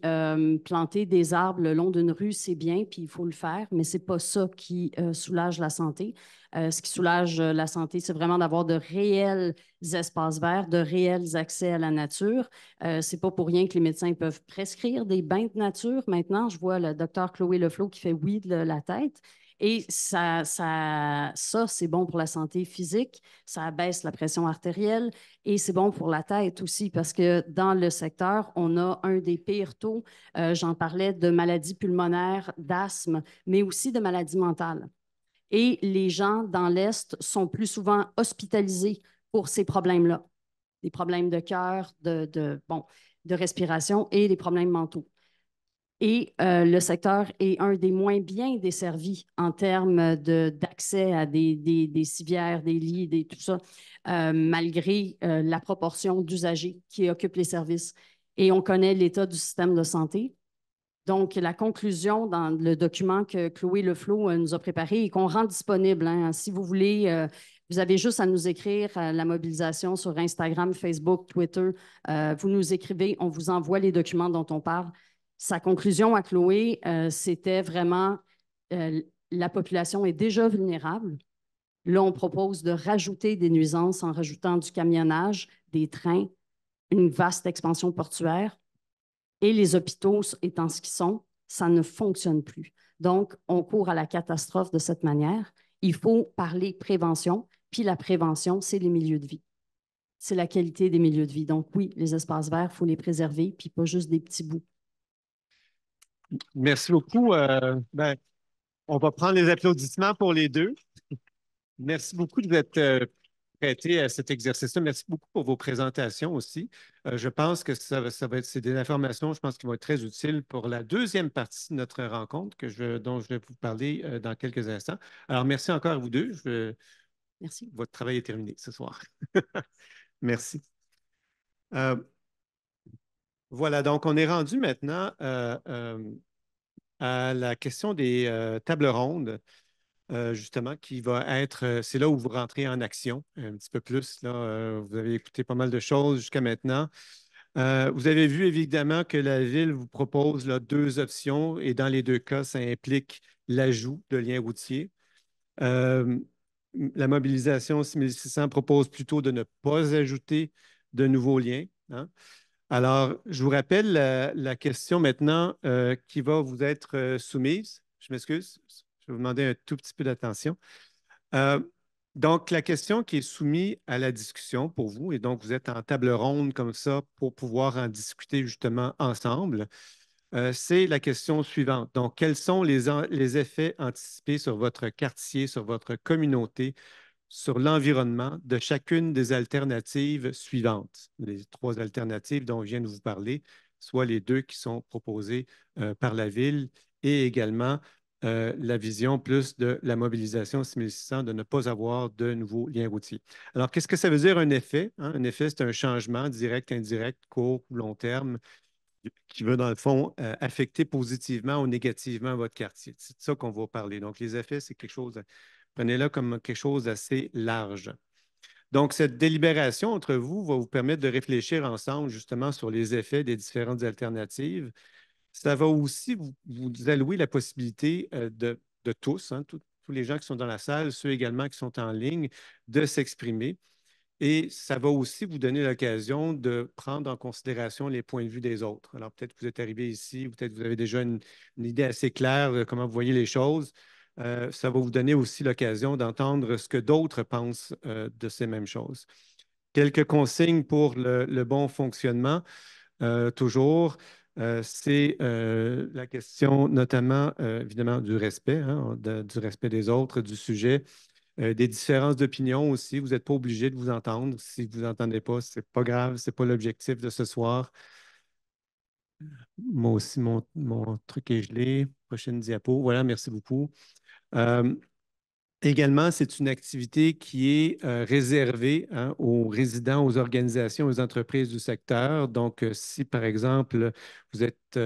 planter des arbres le long d'une rue, c'est bien, puis il faut le faire, mais ce n'est pas ça qui soulage la santé. Ce qui soulage la santé, c'est vraiment d'avoir de réels espaces verts, de réels accès à la nature. Ce n'est pas pour rien que les médecins peuvent prescrire des bains de nature. Maintenant, je vois le docteur Chloé Leflot qui fait oui de la tête. Et ça c'est bon pour la santé physique, ça abaisse la pression artérielle et c'est bon pour la tête aussi parce que dans le secteur, on a un des pires taux, j'en parlais, de maladies pulmonaires, d'asthme, mais aussi de maladies mentales. Et les gens dans l'Est sont plus souvent hospitalisés pour ces problèmes-là, des problèmes de cœur, de respiration et des problèmes mentaux. Et le secteur est un des moins bien desservis en termes d'accès à des civières, des lits, tout ça, malgré la proportion d'usagers qui occupent les services. Et on connaît l'état du système de santé. Donc, la conclusion dans le document que Chloé Leflot nous a préparé et qu'on rend disponible, hein, si vous voulez, vous avez juste à nous écrire à la mobilisation sur Instagram, Facebook, Twitter. Vous nous écrivez, on vous envoie les documents dont on parle. Sa conclusion à Chloé, c'était vraiment la population est déjà vulnérable. Là, on propose de rajouter des nuisances en rajoutant du camionnage, des trains, une vaste expansion portuaire. Et les hôpitaux étant ce qu'ils sont, ça ne fonctionne plus. Donc, on court à la catastrophe de cette manière. Il faut parler prévention, puis la prévention, c'est les milieux de vie. C'est la qualité des milieux de vie. Donc, oui, les espaces verts, il faut les préserver, puis pas juste des petits bouts. Merci beaucoup. On va prendre les applaudissements pour les deux. Merci beaucoup de vous être prêté à cet exercice-là. Merci beaucoup pour vos présentations aussi. Je pense que ça va être, c'est des informations, je pense, qui vont être très utiles pour la deuxième partie de notre rencontre dont je vais vous parler dans quelques instants. Alors, merci encore à vous deux. Merci. Votre travail est terminé ce soir. Merci. Voilà, donc on est rendu maintenant à la question des tables rondes. Justement, qui va être, c'est là où vous rentrez en action un petit peu plus. Là, vous avez écouté pas mal de choses jusqu'à maintenant. Vous avez vu évidemment que la Ville vous propose là, deux options et dans les deux cas, ça implique l'ajout de liens routiers. Euh, la mobilisation 6600 propose plutôt de ne pas ajouter de nouveaux liens, hein. Alors, je vous rappelle la question maintenant qui va vous être soumise. Je m'excuse, je vais vous demander un tout petit peu d'attention. Euh, donc, la question qui est soumise à la discussion pour vous, et donc vous êtes en table ronde comme ça pour pouvoir en discuter justement ensemble, c'est la question suivante. Donc, quels sont les effets anticipés sur votre quartier, sur votre communauté, sur l'environnement de chacune des alternatives suivantes, les trois alternatives dont je viens de vous parler, soit les deux qui sont proposées par la Ville et également la vision plus de la mobilisation 6600 de ne pas avoir de nouveaux liens routiers. Alors, qu'est-ce que ça veut dire un effet, hein? Un effet, c'est un changement direct, indirect, court ou long terme qui veut, dans le fond, affecter positivement ou négativement votre quartier. C'est de ça qu'on va parler. Donc, les effets, c'est quelque chose, prenez-le comme quelque chose d'assez large. Donc, cette délibération entre vous va vous permettre de réfléchir ensemble justement sur les effets des différentes alternatives. Ça va aussi vous allouer la possibilité de tous, hein, tous les gens qui sont dans la salle, ceux également qui sont en ligne, de s'exprimer. Et ça va aussi vous donner l'occasion de prendre en considération les points de vue des autres. Alors, peut-être que vous êtes arrivé ici, peut-être que vous avez déjà une idée assez claire de comment vous voyez les choses. Ça va vous donner aussi l'occasion d'entendre ce que d'autres pensent de ces mêmes choses. Quelques consignes pour le bon fonctionnement, toujours. C'est la question notamment, évidemment, du respect, hein, du respect des autres, du sujet. Des différences d'opinion aussi. Vous n'êtes pas obligé de vous entendre. Si vous n'entendez pas, ce n'est pas grave. Ce n'est pas l'objectif de ce soir. Moi aussi, mon truc est gelé. Prochaine diapo. Voilà, merci beaucoup. Euh, Également, c'est une activité qui est réservée hein, aux résidents, aux organisations, aux entreprises du secteur. Donc, si par exemple, vous êtes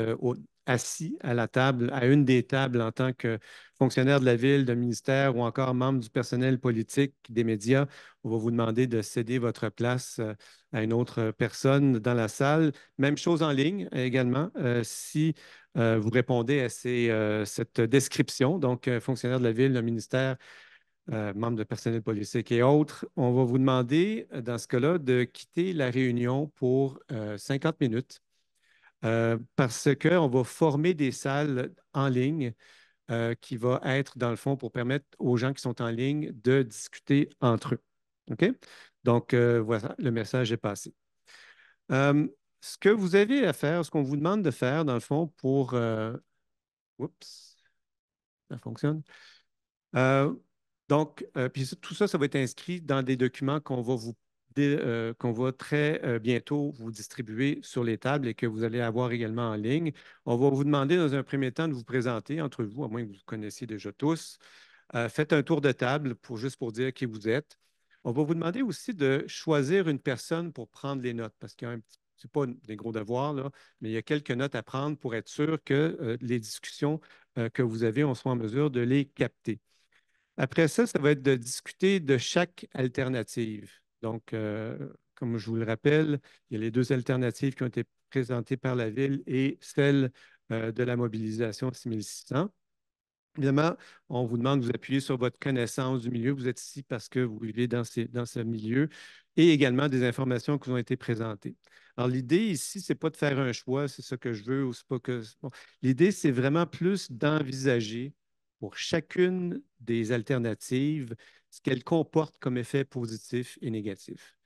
assis à la table, à une des tables en tant que fonctionnaire de la ville, d'un ministère ou encore membre du personnel politique, des médias, on va vous demander de céder votre place à une autre personne dans la salle. Même chose en ligne également. Si vous répondez à cette description, donc fonctionnaire de la ville, d'un ministère, membres de personnel politique et autres, on va vous demander, dans ce cas-là, de quitter la réunion pour 50 minutes parce qu'on va former des salles en ligne qui vont être, dans le fond, pour permettre aux gens qui sont en ligne de discuter entre eux. OK? Donc, voilà, le message est passé. Ce que vous avez à faire, ce qu'on vous demande de faire, dans le fond, pour... oups, ça fonctionne. Euh, donc, puis tout ça, ça va être inscrit dans des documents qu'on va très bientôt vous distribuer sur les tables et que vous allez avoir également en ligne. On va vous demander dans un premier temps de vous présenter entre vous, à moins que vous vous connaissiez déjà tous. Faites un tour de table juste pour dire qui vous êtes. On va vous demander aussi de choisir une personne pour prendre les notes parce qu'il y a c'est pas des gros devoirs, là, mais il y a quelques notes à prendre pour être sûr que les discussions que vous avez, on soit en mesure de les capter. Après ça, ça va être de discuter de chaque alternative. Donc, comme je vous le rappelle, il y a les deux alternatives qui ont été présentées par la Ville et celle de la mobilisation 6600. Évidemment, on vous demande de vous appuyer sur votre connaissance du milieu. Vous êtes ici parce que vous vivez dans ce milieu et également des informations qui vous ont été présentées. Alors, l'idée ici, ce n'est pas de faire un choix, c'est ça que je veux ou c'est pas que. Bon. L'idée, c'est vraiment plus d'envisager pour chacune des alternatives ce qu'elle comporte comme effet positif et négatif.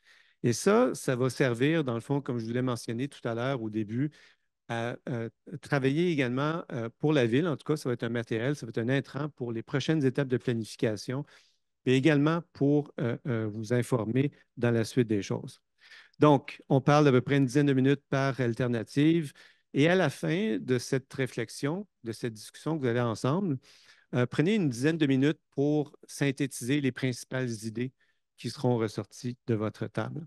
Et ça va servir, dans le fond, comme je vous l'ai mentionné tout à l'heure au début, à travailler également pour la ville. En tout cas, ça va être un matériel, ça va être un intrant pour les prochaines étapes de planification, mais également pour vous informer dans la suite des choses. Donc, on parle d'à peu près une dizaine de minutes par alternative. Et à la fin de cette réflexion, de cette discussion que vous avez ensemble, prenez une dizaine de minutes pour synthétiser les principales idées qui seront ressorties de votre table.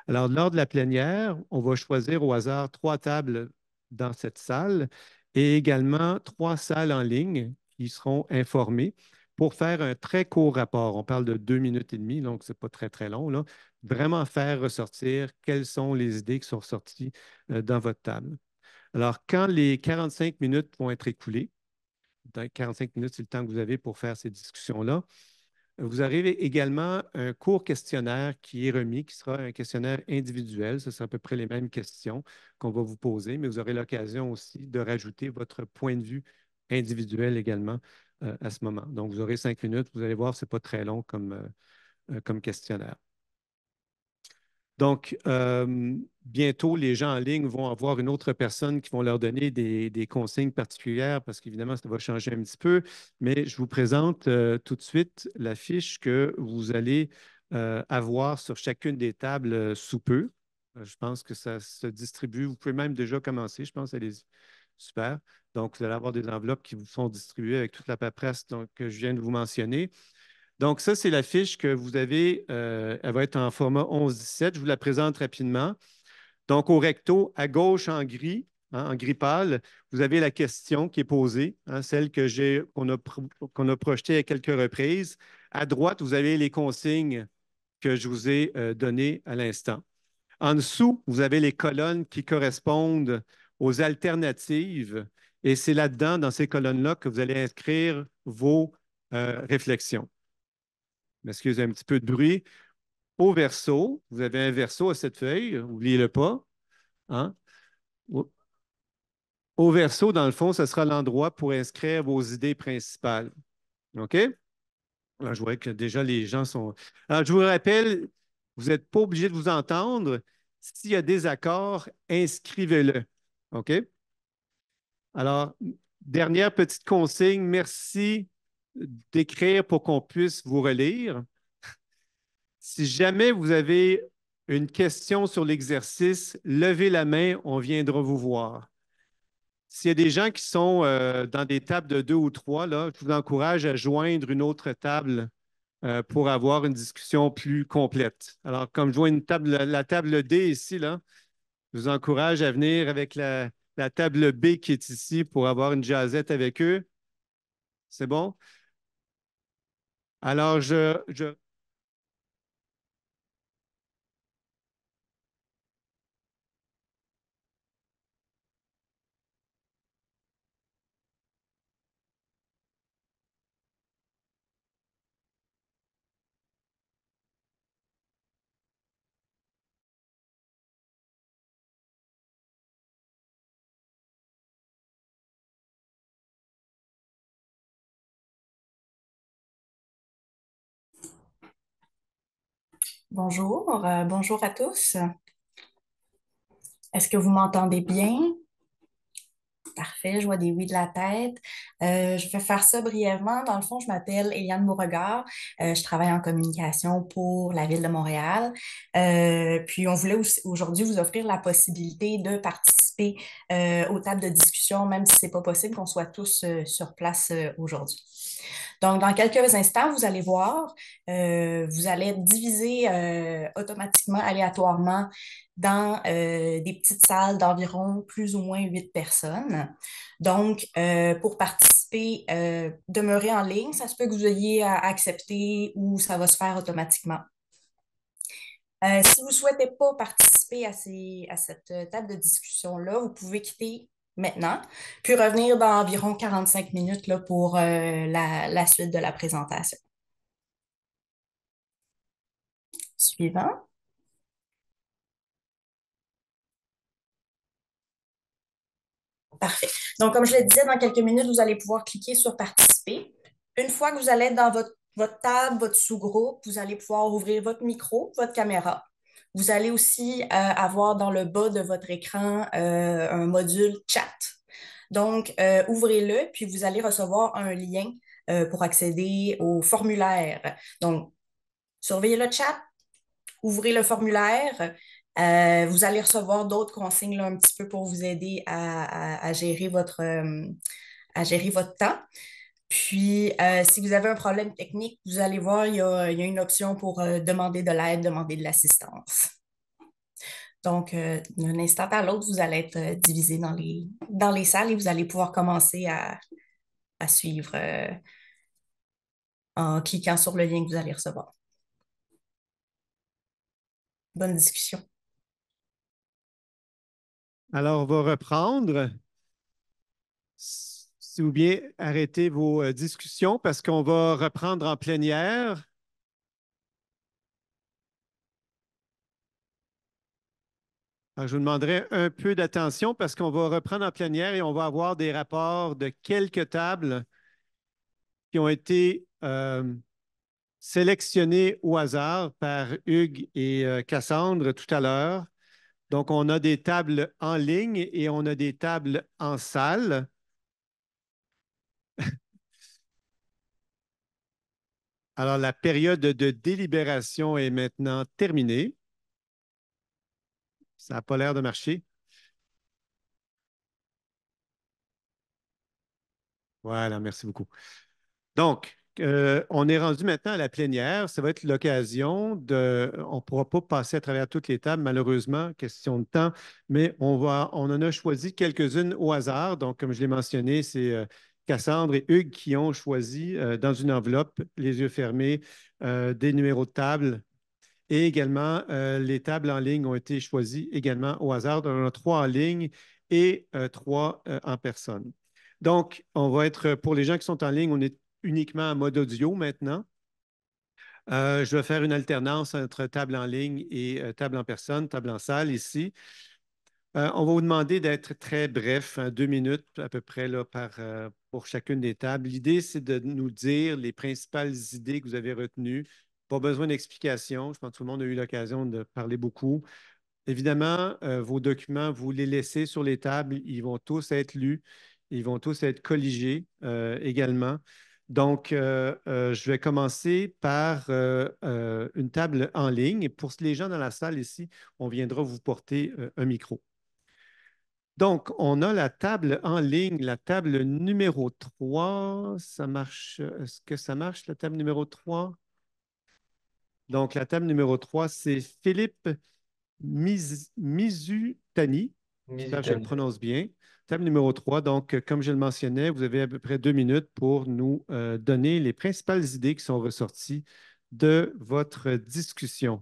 Alors, lors de la plénière, on va choisir au hasard 3 tables dans cette salle et également 3 salles en ligne qui seront informées pour faire un très court rapport. On parle de 2 minutes et demie, donc ce n'est pas très, très long, là. Vraiment faire ressortir quelles sont les idées qui sont ressorties dans votre table. Alors, quand les 45 minutes vont être écoulées, 45 minutes, c'est le temps que vous avez pour faire ces discussions-là, vous avez également un court questionnaire qui est remis, qui sera un questionnaire individuel. Ce sera à peu près les mêmes questions qu'on va vous poser, mais vous aurez l'occasion aussi de rajouter votre point de vue individuel également à ce moment. Donc, vous aurez 5 minutes. Vous allez voir, ce n'est pas très long comme questionnaire. Donc, bientôt, les gens en ligne vont avoir une autre personne qui vont leur donner des consignes particulières parce qu'évidemment, ça va changer un petit peu. Mais je vous présente tout de suite la fiche que vous allez avoir sur chacune des tables sous peu. Je pense que ça se distribue. Vous pouvez même déjà commencer. Je pense, allez-y. Super. Donc, vous allez avoir des enveloppes qui vous sont distribuées avec toute la paperasse que je viens de vous mentionner. Donc, ça, c'est la fiche que vous avez. Elle va être en format 11-17. Je vous la présente rapidement. Donc, au recto, à gauche en gris, hein, en gris pâle, vous avez la question qui est posée, hein, celle qu'on a projetée à quelques reprises. À droite, vous avez les consignes que je vous ai données à l'instant. En dessous, vous avez les colonnes qui correspondent aux alternatives. Et c'est là-dedans, dans ces colonnes-là, que vous allez inscrire vos réflexions. M'excusez un petit peu de bruit. Au verso, vous avez un verso à cette feuille, n'oubliez-le pas. Hein? Au verso, dans le fond, ce sera l'endroit pour inscrire vos idées principales. OK? Alors, je vois que déjà les gens sont. Alors, je vous rappelle, vous n'êtes pas obligé de vous entendre. S'il y a des accords, inscrivez-le. OK? Alors, dernière petite consigne, merci d'écrire pour qu'on puisse vous relire. Si jamais vous avez une question sur l'exercice, levez la main, on viendra vous voir. S'il y a des gens qui sont dans des tables de deux ou trois, là, je vous encourage à joindre une autre table pour avoir une discussion plus complète. Alors, comme je vois une table, la table D ici, là, je vous encourage à venir avec la table B qui est ici pour avoir une jazzette avec eux. C'est bon? Alors, Bonjour, bonjour à tous. Est-ce que vous m'entendez bien? Parfait, je vois des oui de la tête. Je vais faire ça brièvement. Dans le fond, je m'appelle Eliane Beauregard. Je travaille en communication pour la Ville de Montréal. Puis, on voulait aujourd'hui vous offrir la possibilité de participer aux tables de discussion, même si ce n'est pas possible qu'on soit tous sur place aujourd'hui. Donc, dans quelques instants, vous allez voir, vous allez être divisé automatiquement, aléatoirement dans des petites salles d'environ plus ou moins 8 personnes. Donc, pour participer, demeurez en ligne. Ça se peut que vous ayez à accepter ou ça va se faire automatiquement. Si vous ne souhaitez pas participer à cette table de discussion-là, vous pouvez quitter maintenant, puis revenir dans environ 45 minutes là, pour la suite de la présentation. Suivant. Parfait. Donc, comme je le disais, dans quelques minutes, vous allez pouvoir cliquer sur Participer. Une fois que vous allez être dans votre table, votre sous-groupe, vous allez pouvoir ouvrir votre micro, votre caméra. Vous allez aussi avoir dans le bas de votre écran un module chat. Donc, ouvrez-le, puis vous allez recevoir un lien pour accéder au formulaire. Donc, surveillez le chat, ouvrez le formulaire. Vous allez recevoir d'autres consignes là, un petit peu pour vous aider à gérer à gérer votre temps. Puis, si vous avez un problème technique, vous allez voir, il y a une option pour demander de l'aide, demander de l'assistance. Donc, d'un instant à l'autre, vous allez être divisé dans les salles et vous allez pouvoir commencer à suivre en cliquant sur le lien que vous allez recevoir. Bonne discussion. alors, on va reprendre. Si vous bien arrêtez vos discussions parce qu'on va reprendre en plénière. Alors, je vous demanderai un peu d'attention parce qu'on va reprendre en plénière et on va avoir des rapports de quelques tables qui ont été sélectionnées au hasard par Hugues et Cassandre tout à l'heure. Donc, on a des tables en ligne et on a des tables en salle. Alors, la période de délibération est maintenant terminée. Ça n'a pas l'air de marcher. Voilà, merci beaucoup. Donc, on est rendu maintenant à la plénière. Ça va être l'occasion de. On ne pourra pas passer à travers toutes les tables, malheureusement, question de temps, mais on en a choisi quelques-unes au hasard. Donc, comme je l'ai mentionné, c'est Cassandre et Hugues qui ont choisi dans une enveloppe, les yeux fermés, des numéros de table. Et également, les tables en ligne ont été choisies également au hasard. On en a trois en ligne et trois en personne. Donc, on va être, pour les gens qui sont en ligne, on est uniquement en mode audio maintenant. Je vais faire une alternance entre table en ligne et table en personne, table en salle ici. On va vous demander d'être très bref, hein, 2 minutes à peu près là, pour chacune des tables. L'idée, c'est de nous dire les principales idées que vous avez retenues. Pas besoin d'explication. Je pense que tout le monde a eu l'occasion de parler beaucoup. Évidemment, vos documents, vous les laissez sur les tables. Ils vont tous être lus. Ils vont tous être colligés également. Donc, je vais commencer par une table en ligne. Pour les gens dans la salle ici, on viendra vous porter un micro. Donc, on a la table en ligne, la table numéro 3. Ça marche. Est-ce que ça marche, la table numéro 3? Donc, la table numéro 3, c'est Philippe Mizutani. J'espère que je le Mizutani. prononce bien. Table numéro 3. Donc, comme je le mentionnais, vous avez à peu près 2 minutes pour nous donner les principales idées qui sont ressorties de votre discussion.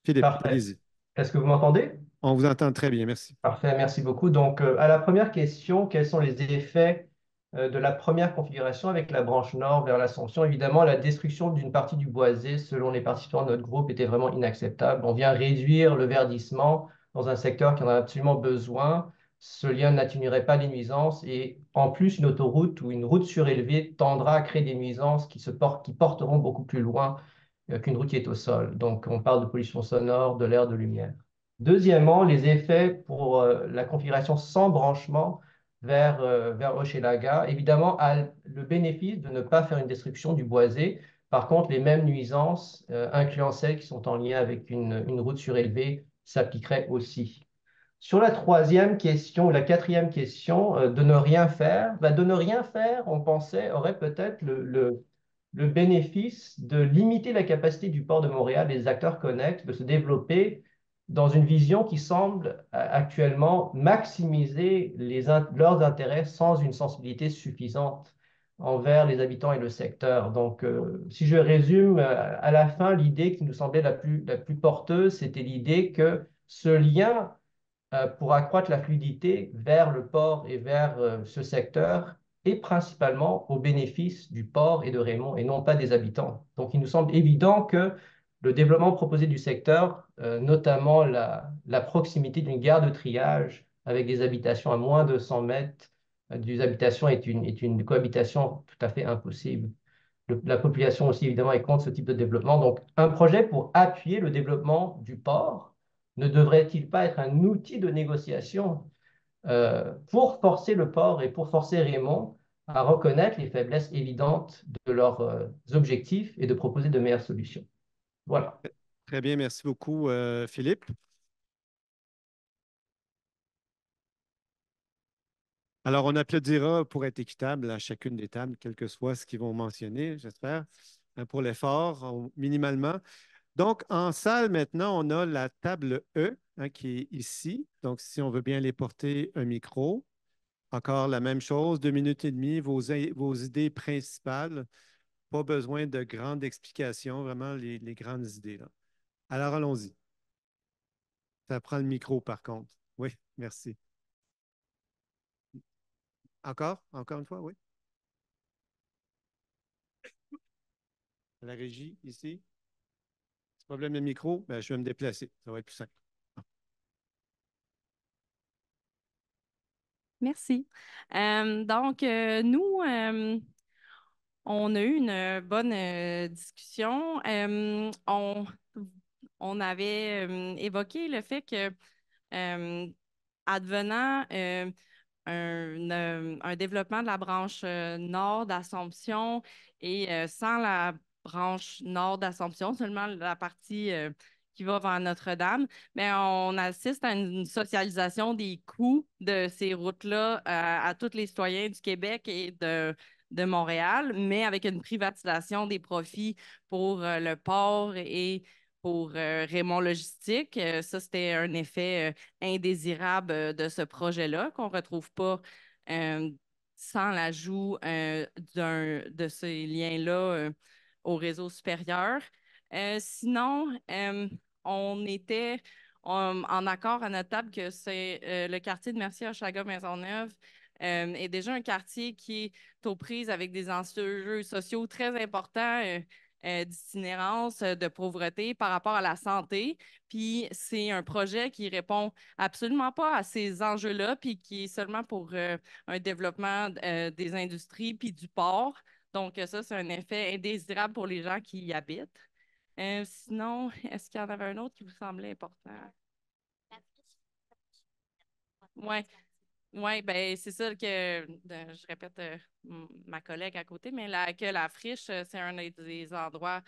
Philippe, Parfait. allez-y. Est-ce que vous m'entendez? On vous entend très bien, merci. Parfait, merci beaucoup. Donc, à la première question, quels sont les effets de la première configuration avec la branche nord vers l'Assomption? Évidemment, la destruction d'une partie du boisé, selon les participants de notre groupe, était vraiment inacceptable. On vient réduire le verdissement dans un secteur qui en a absolument besoin. Ce lien n'atténuerait pas les nuisances et en plus, une autoroute ou une route surélevée tendra à créer des nuisances qui porteront beaucoup plus loin qu'une route qui est au sol. Donc, on parle de pollution sonore, de l'air, de lumière. Deuxièmement, les effets pour la configuration sans branchement vers Hochelaga, évidemment, a le bénéfice de ne pas faire une destruction du boisé. Par contre, les mêmes nuisances, incluant celles qui sont en lien avec une route surélevée, s'appliqueraient aussi. Sur la troisième question ou la quatrième question, de ne rien faire, de ne rien faire, on pensait, aurait peut-être le bénéfice de limiter la capacité du port de Montréal et des acteurs connexes de se développer dans une vision qui semble actuellement maximiser leurs intérêts sans une sensibilité suffisante envers les habitants et le secteur. Donc, si je résume, à la fin, l'idée qui nous semblait la plus porteuse, c'était l'idée que ce lien pour accroître la fluidité vers le port et vers ce secteur et principalement au bénéfice du port et de Raymond et non pas des habitants. Donc, il nous semble évident que le développement proposé du secteur, notamment la proximité d'une gare de triage avec des habitations à moins de 100 mètres des habitations est une cohabitation tout à fait impossible. La population aussi, évidemment, est contre ce type de développement. Donc, un projet pour appuyer le développement du port ne devrait-il pas être un outil de négociation pour forcer le port et pour forcer Raymond à reconnaître les faiblesses évidentes de leurs objectifs et de proposer de meilleures solutions? Voilà. Très bien, merci beaucoup, Philippe. Alors, on applaudira pour être équitable à chacune des tables, quel que soit ce qu'ils vont mentionner, j'espère, pour l'effort, minimalement. Donc, en salle, maintenant, on a la table E qui est ici. Donc, si on veut bien aller porter un micro, encore la même chose, 2 minutes et demie, vos idées principales. Pas besoin de grandes explications, vraiment les grandes idées, là. Alors, allons-y. Ça prend le micro, par contre. Oui, merci. Encore? Encore une fois, oui. La régie, ici. Problème de micro, ben, je vais me déplacer. Ça va être plus simple. Merci. Donc, nous, on a eu une bonne discussion. On avait évoqué le fait que, advenant un développement de la branche nord d'Assomption et sans la branche nord d'Assomption, seulement la partie qui va vers Notre-Dame, mais on assiste à une socialisation des coûts de ces routes-là à tous les citoyens du Québec et de Montréal, mais avec une privatisation des profits pour le port et pour Raymond Logistique. Ça, c'était un effet indésirable de ce projet-là qu'on ne retrouve pas euh, sans l'ajout de ces liens-là au réseau supérieur. Sinon, on était en accord à notre table que c'est le quartier de Mercier-Hochelaga-Maisonneuve est déjà un quartier qui est aux prises avec des enjeux sociaux très importants d'itinérance, de pauvreté par rapport à la santé. Puis c'est un projet qui répond absolument pas à ces enjeux-là, puis qui est seulement pour un développement des industries puis du port. Donc ça, c'est un effet indésirable pour les gens qui y habitent. Sinon, est-ce qu'il y en avait un autre qui vous semblait important? Oui. Oui, ben c'est ça je répète ma collègue à côté, mais que la friche, c'est un des endroits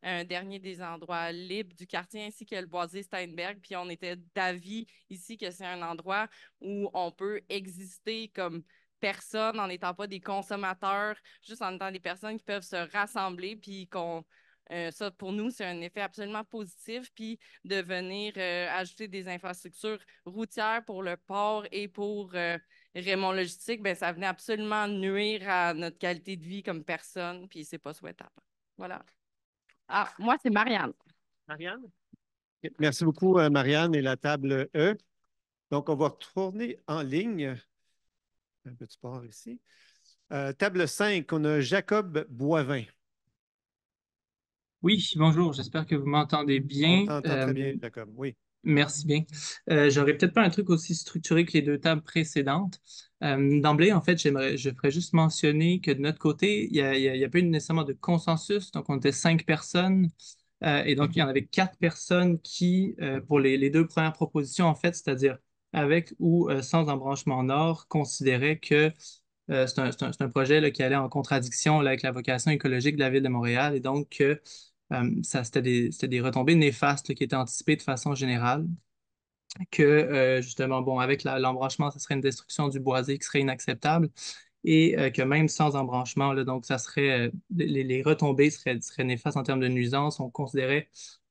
un dernier des endroits libres du quartier, ainsi que le boisé Steinberg. Puis on était d'avis ici que c'est un endroit où on peut exister comme personne en n'étant pas des consommateurs, juste en étant des personnes qui peuvent se rassembler, puis ça, pour nous, c'est un effet absolument positif. Puis de venir ajouter des infrastructures routières pour le port et pour Raymond Logistique, ben, ça venait absolument nuire à notre qualité de vie comme personne, puis c'est pas souhaitable. Voilà. Ah, moi, c'est Marianne. Marianne? Merci beaucoup, Marianne, et la table E. Donc, on va retourner en ligne. Un petit port ici. Table 5, on a Jacob Boivin. Oui, bonjour, j'espère que vous m'entendez On bien. t'entend très bien, Jacob. Oui. Merci bien. J'aurais peut-être pas un truc aussi structuré que les deux tables précédentes. D'emblée, en fait, je ferais juste mentionner que de notre côté, il y a pas eu nécessairement de consensus. Donc, on était 5 personnes. Et donc, il y en avait 4 personnes qui, pour les deux premières propositions, en fait, c'est-à-dire avec ou sans embranchement nord, considéraient que c'est un projet là, qui allait en contradiction là, avec la vocation écologique de la ville de Montréal. Et donc, c'était des retombées néfastes là, qui étaient anticipées de façon générale. Que, justement, bon, avec l'embranchement, ça serait une destruction du boisé qui serait inacceptable. Et que même sans embranchement, là, donc, ça serait, les retombées seraient néfastes en termes de nuisances. On considérait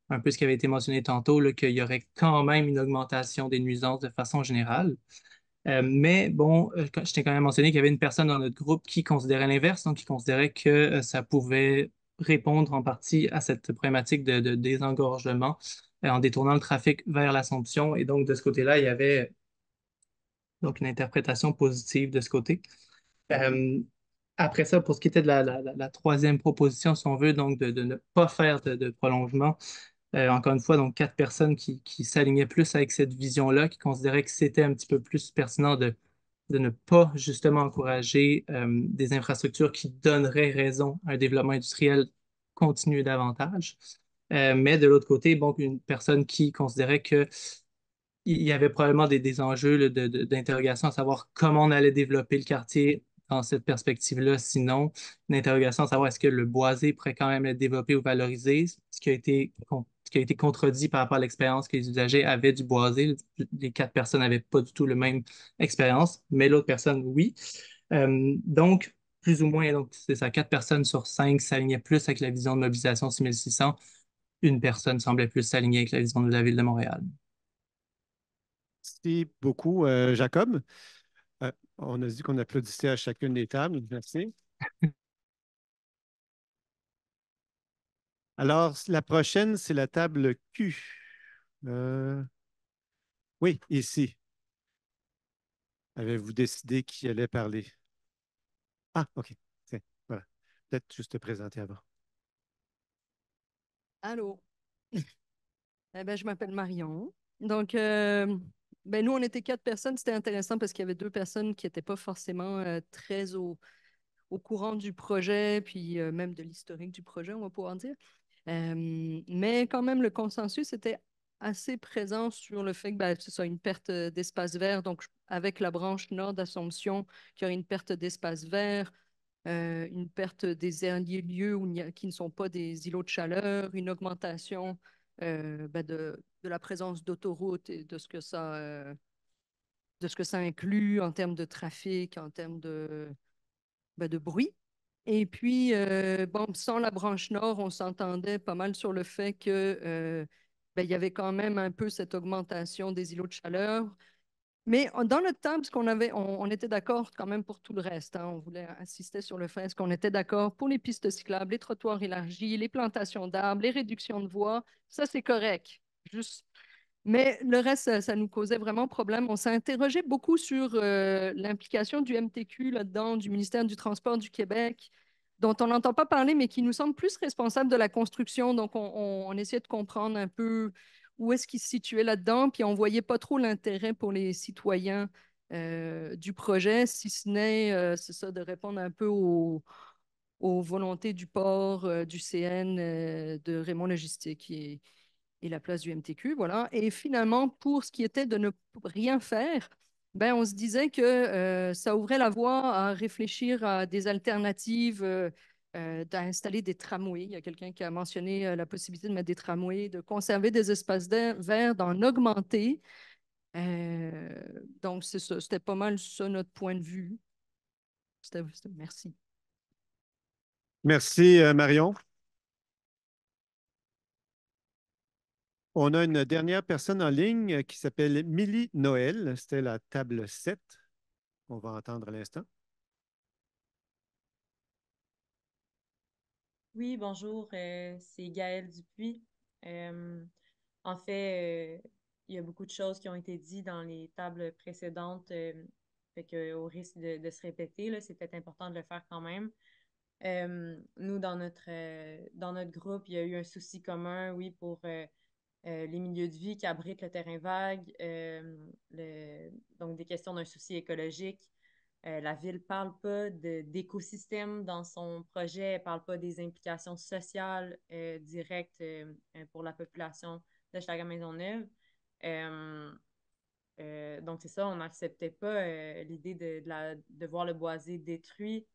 un peu ce qui avait été mentionné tantôt, là, qu'il y aurait quand même une augmentation des nuisances de façon générale. Mais bon, je t'ai quand même mentionné qu'il y avait une personne dans notre groupe qui considérait l'inverse, donc qui considérait que ça pouvait répondre en partie à cette problématique de désengorgement en détournant le trafic vers l'Assomption. Et donc, de ce côté-là, il y avait donc une interprétation positive de ce côté. Euh, Après ça, pour ce qui était de la troisième proposition, si on veut, donc de ne pas faire de prolongement, encore une fois, donc 4 personnes qui s'alignaient plus avec cette vision-là, qui considéraient que c'était un petit peu plus pertinent de ne pas justement encourager des infrastructures qui donneraient raison à un développement industriel continu davantage. Mais de l'autre côté, bon, une personne qui considérait que il y avait probablement des enjeux là, d'interrogation à savoir comment on allait développer le quartier dans cette perspective-là. Sinon, une interrogation à savoir est-ce que le boisé pourrait quand même être développé ou valorisé, ce qui a été contredit par rapport à l'expérience que les usagers avaient du boisé. Les 4 personnes n'avaient pas du tout la même expérience, mais l'autre personne, oui. Donc, plus ou moins, donc, c'est ça, 4 personnes sur 5 s'alignaient plus avec la vision de mobilisation 6600. Une personne semblait plus s'aligner avec la vision de la ville de Montréal. Merci beaucoup, Jacob. On a dit qu'on applaudissait à chacune des tables. Merci. Alors, la prochaine, c'est la table Q. Oui, ici. Avez-vous décidé qui allait parler? Ah, OK. Tiens, voilà. Peut-être juste te présenter avant. Allô? Eh ben, je m'appelle Marion. Donc, nous, on était 4 personnes. C'était intéressant parce qu'il y avait 2 personnes qui n'étaient pas forcément très au courant du projet, puis même de l'historique du projet, on va pouvoir dire. Mais quand même, le consensus était assez présent sur le fait que c'est ça, une perte d'espace vert. Donc, avec la branche nord d'Assomption, qu'il y aurait une perte d'espace vert, une perte des lieux qui ne sont pas des îlots de chaleur, une augmentation de la présence d'autoroutes et de ce que ça inclut en termes de trafic, en termes de bruit. Et puis, sans la branche nord, on s'entendait pas mal sur le fait que il y avait quand même un peu cette augmentation des îlots de chaleur. Mais dans notre table, on était d'accord quand même pour tout le reste, hein. On voulait insister sur le fait qu'on était d'accord pour les pistes cyclables, les trottoirs élargis, les plantations d'arbres, les réductions de voies. Ça, c'est correct. Juste. Mais le reste, ça nous causait vraiment problème. On s'est interrogé beaucoup sur l'implication du MTQ là-dedans, du ministère du Transport du Québec, dont on n'entend pas parler, mais qui nous semble plus responsable de la construction. Donc, on essayait de comprendre un peu où est-ce qu'il se situait là-dedans, puis on ne voyait pas trop l'intérêt pour les citoyens du projet, si ce n'est, c'est ça, de répondre un peu aux volontés du port, du CN, de Raymond Logistique et la place du MTQ, voilà. Et finalement, pour ce qui était de ne rien faire, on se disait que ça ouvrait la voie à réfléchir à des alternatives d'installer des tramways. Il y a quelqu'un qui a mentionné la possibilité de mettre des tramways, de conserver des espaces verts, d'en augmenter. Donc, c'est ça. C'était pas mal ça notre point de vue. Merci. Merci, Marion. On a une dernière personne en ligne qui s'appelle Millie Noël. C'était la table 7. On va entendre à l'instant. Oui, bonjour, c'est Gaëlle Dupuis. Euh, En fait, il y a beaucoup de choses qui ont été dites dans les tables précédentes, fait que, au risque de se répéter, là, c'est peut-être important de le faire quand même. Nous, dans notre groupe, il y a eu un souci commun, oui, pour les milieux de vie qui abritent le terrain vague, donc des questions d'un souci écologique. La ville ne parle pas d'écosystème dans son projet, elle ne parle pas des implications sociales directes pour la population de Chagrin-Maisonneuve. Euh, donc, c'est ça, on n'acceptait pas l'idée de voir le boisé détruit.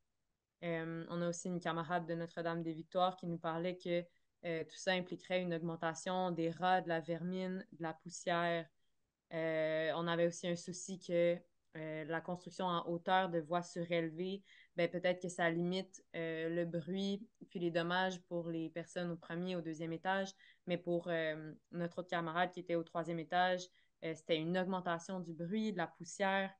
On a aussi une camarade de Notre-Dame-des-Victoires qui nous parlait que tout ça impliquerait une augmentation des rats, de la vermine, de la poussière. On avait aussi un souci que la construction en hauteur de voies surélevées, ben, peut-être que ça limite le bruit puis les dommages pour les personnes au premier et au deuxième étage. Mais pour notre autre camarade qui était au troisième étage, c'était une augmentation du bruit, de la poussière.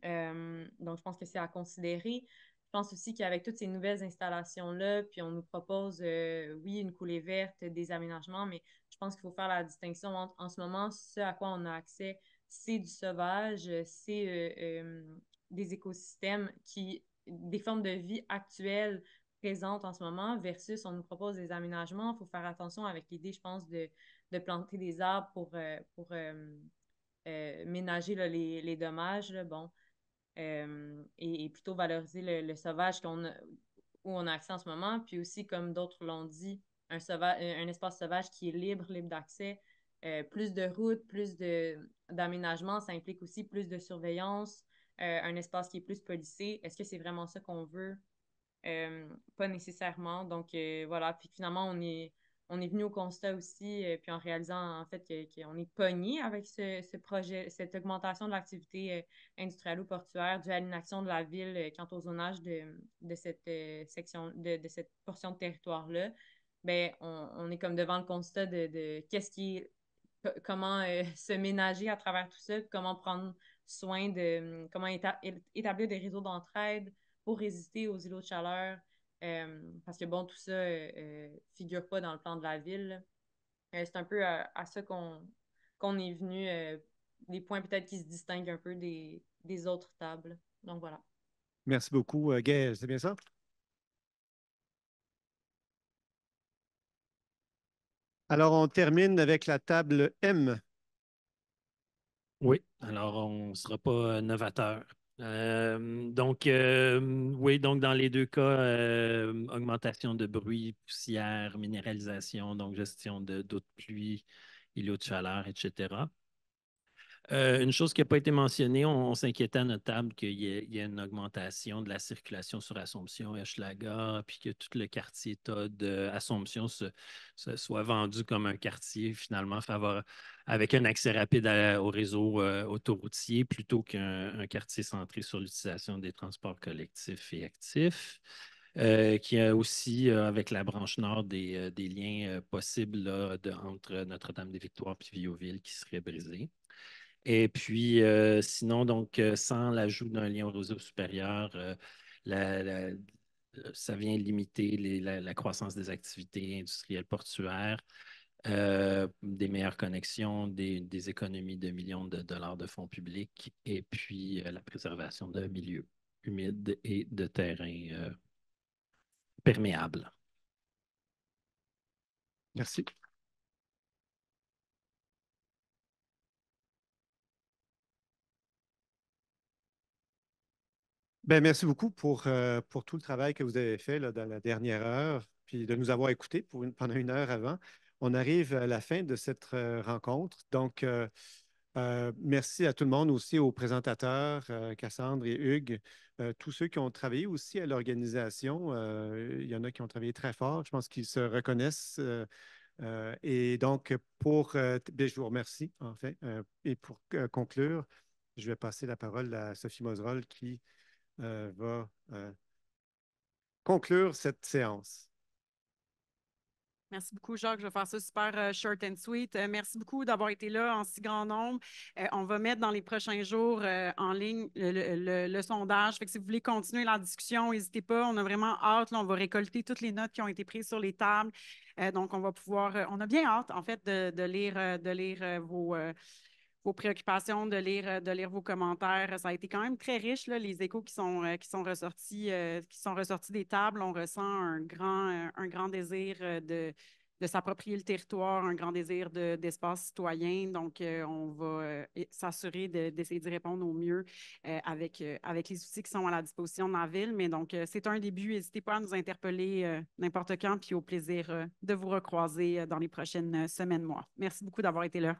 Donc, je pense que c'est à considérer. Je pense aussi qu'avec toutes ces nouvelles installations-là, puis on nous propose, oui, une coulée verte, des aménagements, mais je pense qu'il faut faire la distinction entre, en ce moment, ce à quoi on a accès, c'est du sauvage, c'est des écosystèmes des formes de vie actuelles présentes en ce moment, versus on nous propose des aménagements. Il faut faire attention avec l'idée, je pense, de planter des arbres pour ménager là, les dommages. Là, bon, et plutôt valoriser le sauvage où on a accès en ce moment. Puis aussi, comme d'autres l'ont dit, un espace sauvage qui est libre d'accès. Plus de routes, d'aménagement, ça implique aussi plus de surveillance, un espace qui est plus policé. Est-ce que c'est vraiment ça qu'on veut? Pas nécessairement. Donc, voilà. Puis finalement, on est venu au constat aussi, puis en réalisant en fait qu'on est pogné avec ce projet, cette augmentation de l'activité industrielle ou portuaire due à l'inaction de la ville quant au zonage de cette section, de cette portion de territoire-là. Ben, on est comme devant le constat de qu'est-ce qui est, comment se ménager à travers tout ça, comment prendre soin comment établir des réseaux d'entraide pour résister aux îlots de chaleur. Parce que bon, tout ça figure pas dans le plan de la ville. C'est un peu à ça qu'on est venu, des points peut-être qui se distinguent un peu des autres tables. Donc voilà. Merci beaucoup, Gaël. C'est bien ça? Alors, on termine avec la table M. Oui, alors on ne sera pas novateur. Oui, donc dans les deux cas, augmentation de bruit, poussière, minéralisation, donc gestion d'eau de pluie, îlots de chaleur, etc. Une chose qui n'a pas été mentionnée, on s'inquiétait à notre table qu'il y ait une augmentation de la circulation sur Assomption et Hochelaga, puis que tout le quartier Todd Assomption soit vendu comme un quartier finalement avec un accès rapide au réseau autoroutier plutôt qu'un quartier centré sur l'utilisation des transports collectifs et actifs. Qui a aussi, avec la branche nord, des liens possibles là, entre Notre-Dame-des-Victoires et Viauville qui seraient brisés. Et puis, sinon, donc, sans l'ajout d'un lien au réseau supérieur, la- la- ça vient limiter la croissance des activités industrielles portuaires, des meilleures connexions, des économies de millions de dollars de fonds publics, et puis la préservation d'un milieu humide et de terrain perméable. Merci. Ben, merci beaucoup pour tout le travail que vous avez fait là, dans la dernière heure, puis de nous avoir écoutés pendant une heure avant. On arrive à la fin de cette rencontre. Donc, Merci à tout le monde, aussi aux présentateurs, Cassandre et Hugues, tous ceux qui ont travaillé aussi à l'organisation. Il y en a qui ont travaillé très fort. Je pense qu'ils se reconnaissent. Et donc, je vous remercie, en fait. Et pour conclure, je vais passer la parole à Sophie Mozerol qui va conclure cette séance. Merci beaucoup, Jacques. Je vais faire ça super short and sweet. Merci beaucoup d'avoir été là en si grand nombre. On va mettre dans les prochains jours en ligne le sondage. Fait que si vous voulez continuer la discussion, n'hésitez pas. On a vraiment hâte. Là, on va récolter toutes les notes qui ont été prises sur les tables. Donc, on va pouvoir. On a bien hâte, en fait, de lire vos préoccupations, de lire vos commentaires. Ça a été quand même très riche, là, les échos qui sont ressortis des tables. On ressent un grand désir de s'approprier le territoire, un grand désir d'espace citoyen. Donc, on va s'assurer d'essayer d'y répondre au mieux avec les outils qui sont à la disposition de la ville. Mais donc, c'est un début. N'hésitez pas à nous interpeller n'importe quand, puis au plaisir de vous recroiser dans les prochaines semaines, mois. Merci beaucoup d'avoir été là.